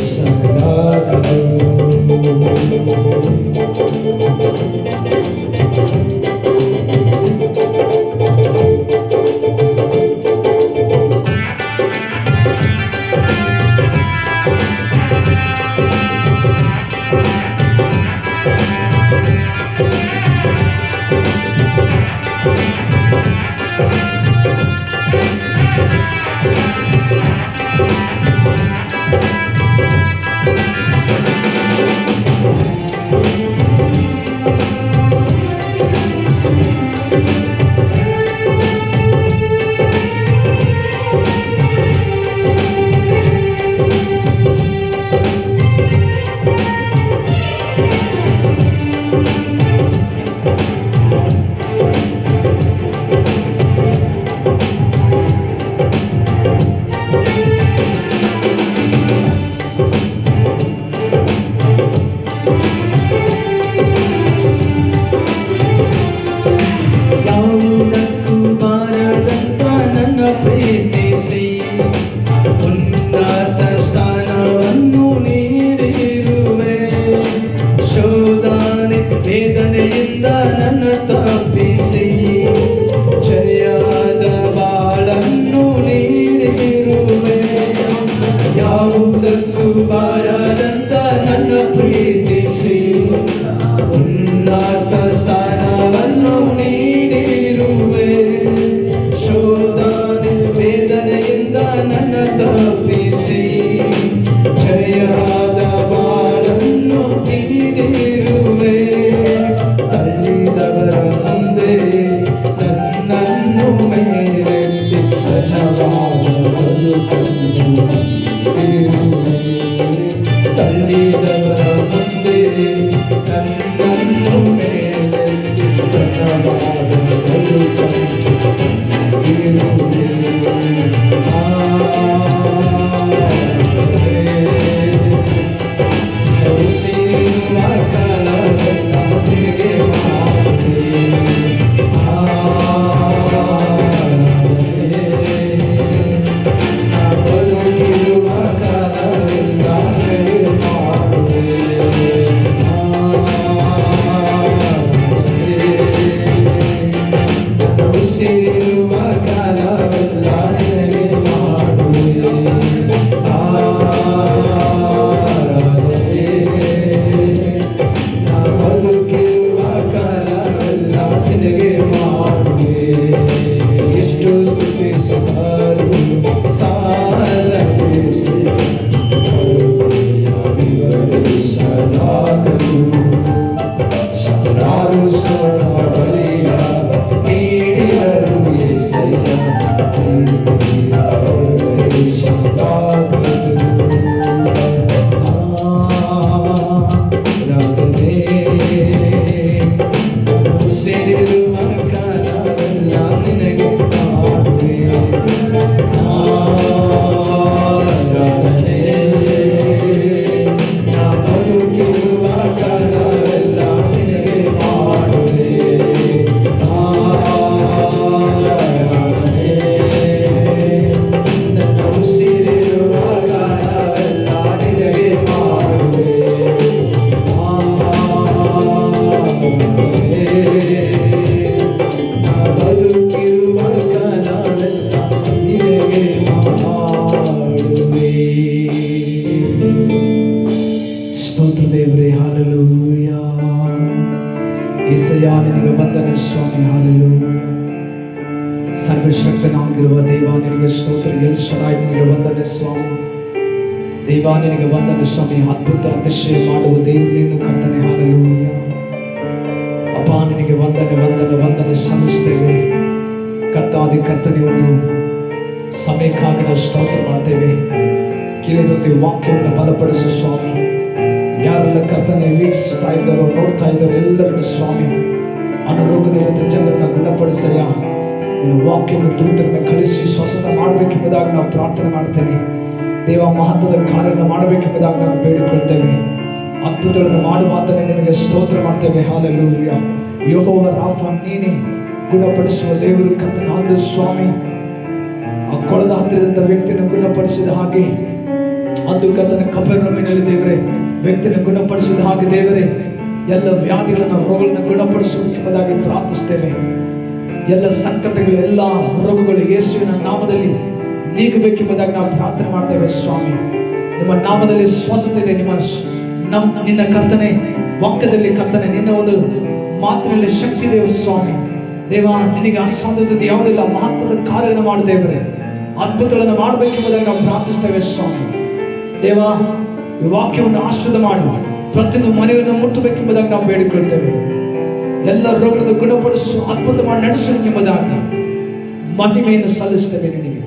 ಯಾವುದಕ್ಕೂ ಬಾರದಂತ ನನ್ನ ಪ್ರೀತಿಸಿ ಉನ್ನತ ಸ್ಥಾನವನ್ನು ನೀಡಿರುವೆ. ಶೋಧನೆ ವೇದನೆಯಿಂದ ನನ್ನ ತಪ್ಪಿಸಿ ಜಯದ ಬಾಳನ್ನು ನೀಡಿರುವೆ. ಯಾವುದಕ್ಕೂ ಬಾರದಂತ ನನ್ನ ಪ್ರೀತಿಸಿ ಉನ್ನತ ಸ್ಥಾನವನ್ನು ನೀಡಿರುವೆ. ಶೋಧನೆ ವೇದನೆಯಿಂದ ನನ್ನ ತಪ್ಪಿಸಿ ಜಯದ ಬಾಳನ್ನು ನೀಡಿರುವೆ. ತಳ್ಳಿದವರ ಮುಂದೆ ನನ್ನನ್ನು ಮೇಲೆತ್ತಿ ಧನ್ಯವಾದಗಳು ತಂದು ತಳ್ಳಿದವರ ಮುಂದೆ ನನ್ನನ್ನು ಮೇಲೆತ್ತಿ ಧನ್ಯವಾದಗಳು ಸ್ತೋತ್ರ ದೇವರೇ, ಹಾಲೆಲೂಯ. ಯೆಸಯ್ಯ ನಿನಗೆ ವಂದನೆ ಸ್ವಾಮಿ, ಹಾಲೆಲೂಯ. ಸರ್ವಶಕ್ತನಾಗಿರುವ ದೇವ ನಿನಗೆ ಸ್ತೋತ್ರ. ಎಲ್ ಶಡಾಯ್ ನಿನಗೆ ವಂದನೆ ಸ್ವಾಮಿ. ದೇವ ನಿನಗೆ ವಂದನೆ ಸ್ವಾಮಿ. ಅದ್ಭುತ ಅತಿಶಯ ಮಾಡುವ ದೇವರು ನೀನು ಕರ್ತನೆ, ಹಾಲೆಲೂಯ. ಅಪ್ಪ ನಿನಗೆ ವಂದನೆ ವಂದನೆ ವಂದನೆ ಸಲ್ಲಿಸ್ತೇವೆ ಕರ್ತಾದಿ ಕರ್ತನೆ. ಒಂದು ಸಮಯಕ್ಕಾಗಿ ನಾವು ಸ್ತೋತ್ರ ಮಾಡ್ತೇವೆ. ಕೇಳಿದಂತೆ ವಾಕ್ಯವನ್ನು ಬಲಪಡಿಸು ಸ್ವಾಮಿ. ಯಾರೆಲ್ಲ ಕರ್ತನೆ ವೀಕ್ಷಿಸ್ತಾ ಇದ್ದಾರೋ ನೋಡ್ತಾ ಇದ್ದಾರೋ ಎಲ್ಲರನ್ನು ಸ್ವಾಮಿ ಅನಾರೋಗ್ಯದಲ್ಲಿದ್ದ ಜನರನ್ನ ಗುಣಪಡಿಸಯ್ಯ. ನಿನ್ನ ವಾಕ್ಯವನ್ನು ದೂತರನ್ನ ಕಳಿಸಿ ಸ್ವಸ್ಥತೆ ಮಾಡಬೇಕೆಂಬುದಾಗಿ ನಾವು ಪ್ರಾರ್ಥನೆ ಮಾಡ್ತೇನೆ. ದೇವ ಮಹತ್ವದ ಕಾರ್ಯವನ್ನು ಮಾಡಬೇಕೆಂಬುದಾಗಿ ನಾವು ಬೇಡಿಕೊಳ್ತೇವೆ. ಅದ್ಭುತಗಳನ್ನು ಮಾಡುವಂತಲೇ ನಿನಗೆ ಸ್ತೋತ್ರ ಮಾಡ್ತೇವೆ. ಹಾಲೆಲೂಯ. ಯೆಹೋವ ರಾಫ, ನೀನೇ ಗುಣಪಡಿಸುವ ದೇವರು ಕರ್ತನ. ಅಂದು ಸ್ವಾಮಿ ಆ ಕೊಳದ ಹತ್ತಿರದಂತ ವ್ಯಕ್ತಿಯನ್ನು ಗುಣಪಡಿಸಿದ ಹಾಗೆ, ಅಂದು ಕರ್ತನ ಕಪೆರ್ನೌಮಿನಲ್ಲಿ ದೇವರೇ ವ್ಯಕ್ತಿಯನ್ನು ಗುಣಪಡಿಸಿದ ಹಾಗೆ ದೇವರೇ ಎಲ್ಲ ವ್ಯಾಧಿಗಳನ್ನು ರೋಗಗಳನ್ನು ಗುಣಪಡಿಸುವುದಾಗಿ ಪ್ರಾರ್ಥಿಸ್ತೇವೆ. ಎಲ್ಲ ಸಂಕಟಗಳು ಎಲ್ಲ ರೋಗಗಳು ಯೇಸುವಿನ ನಾಮದಲ್ಲಿ ನೀಗಬೇಕೆಂಬುದಾಗಿ ನಾವು ಪ್ರಾರ್ಥನೆ ಮಾಡ್ತೇವೆ ಸ್ವಾಮಿ. ನಿಮ್ಮ ನಾಮದಲ್ಲಿ ಸ್ವಸ್ಥತೆ ಇದೆ. ನಿನ್ನ ಕರ್ತನೆ ವಾಕ್ಯದಲ್ಲಿ ಕರ್ತನೆ ನಿನ್ನ ಒಂದು ಮಾತಿನಲ್ಲಿ ಶಕ್ತಿ ಇದೆ ಸ್ವಾಮಿ. ದೇವ, ನಿನಗೆ ಅಸಾಧ್ಯತೆ ಯಾವುದಿಲ್ಲ. ಮಹತ್ವದ ಕಾರ್ಯವನ್ನು ಮಾಡು ದೇವರೇ, ಅದ್ಭುತಗಳನ್ನು ಮಾಡಬೇಕೆಂಬುದಾಗಿ ನಾವು ಪ್ರಾರ್ಥಿಸ್ತೇವೆ ಸ್ವಾಮಿ. ದೇವ, ಈ ವಾಕ್ಯವನ್ನು ಆಶ್ರಯ ಮಾಡಿ ಪ್ರತಿಯೊಂದು ಮನೆಯನ್ನು ಮುಟ್ಟಬೇಕೆಂಬುದಾಗಿ ನಾವು ಬೇಡಿಕೊಳ್ತೇವೆ. ಎಲ್ಲ ರೋಗಗಳನ್ನು ಗುಣಪಡಿಸು, ಅದ್ಭುತ ಮಾಡಿ ನಡೆಸು ಎಂಬುದಾಗಿ ಮಹಿಮೆಯನ್ನು ಸಲ್ಲಿಸ್ತೇವೆ. ನಿನಗೆ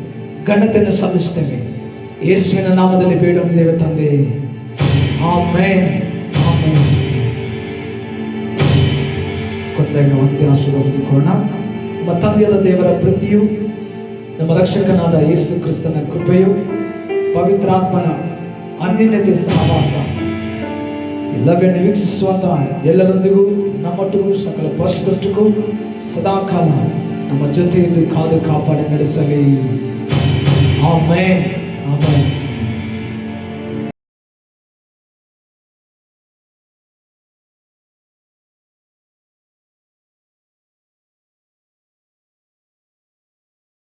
ಘನತೆಯನ್ನು ಸಲ್ಲಿಸ್ತೇವೆ. ಯೇಸುವಿನ ನಾಮದಲ್ಲಿ ಬೇಡುತ್ತೇವೆ ತಂದೆ. Amen, amen. ಕೊಂದಾಗ ಅಂತ್ಯ ಆಶೀರ್ವಾದ ಹೊಂದಿಕೊಳ್ಳೋಣ. ನಮ್ಮ ತಂದೆಯಾದ ದೇವರ ಪ್ರೀತಿಯು, ನಮ್ಮ ರಕ್ಷಕನಾದ ಯೇಸು ಕ್ರಿಸ್ತನ ಕೃಪೆಯು, ಪವಿತ್ರಾತ್ಮನ ಅನ್ಯೋನ್ಯತೆ ಸಹವಾಸ ಎಲ್ಲವನ್ನು ವೀಕ್ಷಿಸುವಂತಹ ಎಲ್ಲರೊಂದಿಗೂ ನಮ್ಮೊಟ್ಟಿಗೂ ಸಕಲ ಪರಿಶುದ್ಧರಿಗೂ ಸದಾಕಾಲ ನಮ್ಮ ಜೊತೆಯಲ್ಲಿ ಕಾದು ಕಾಪಾಡಿ ನಡೆಸಲಿ. Amen, amen.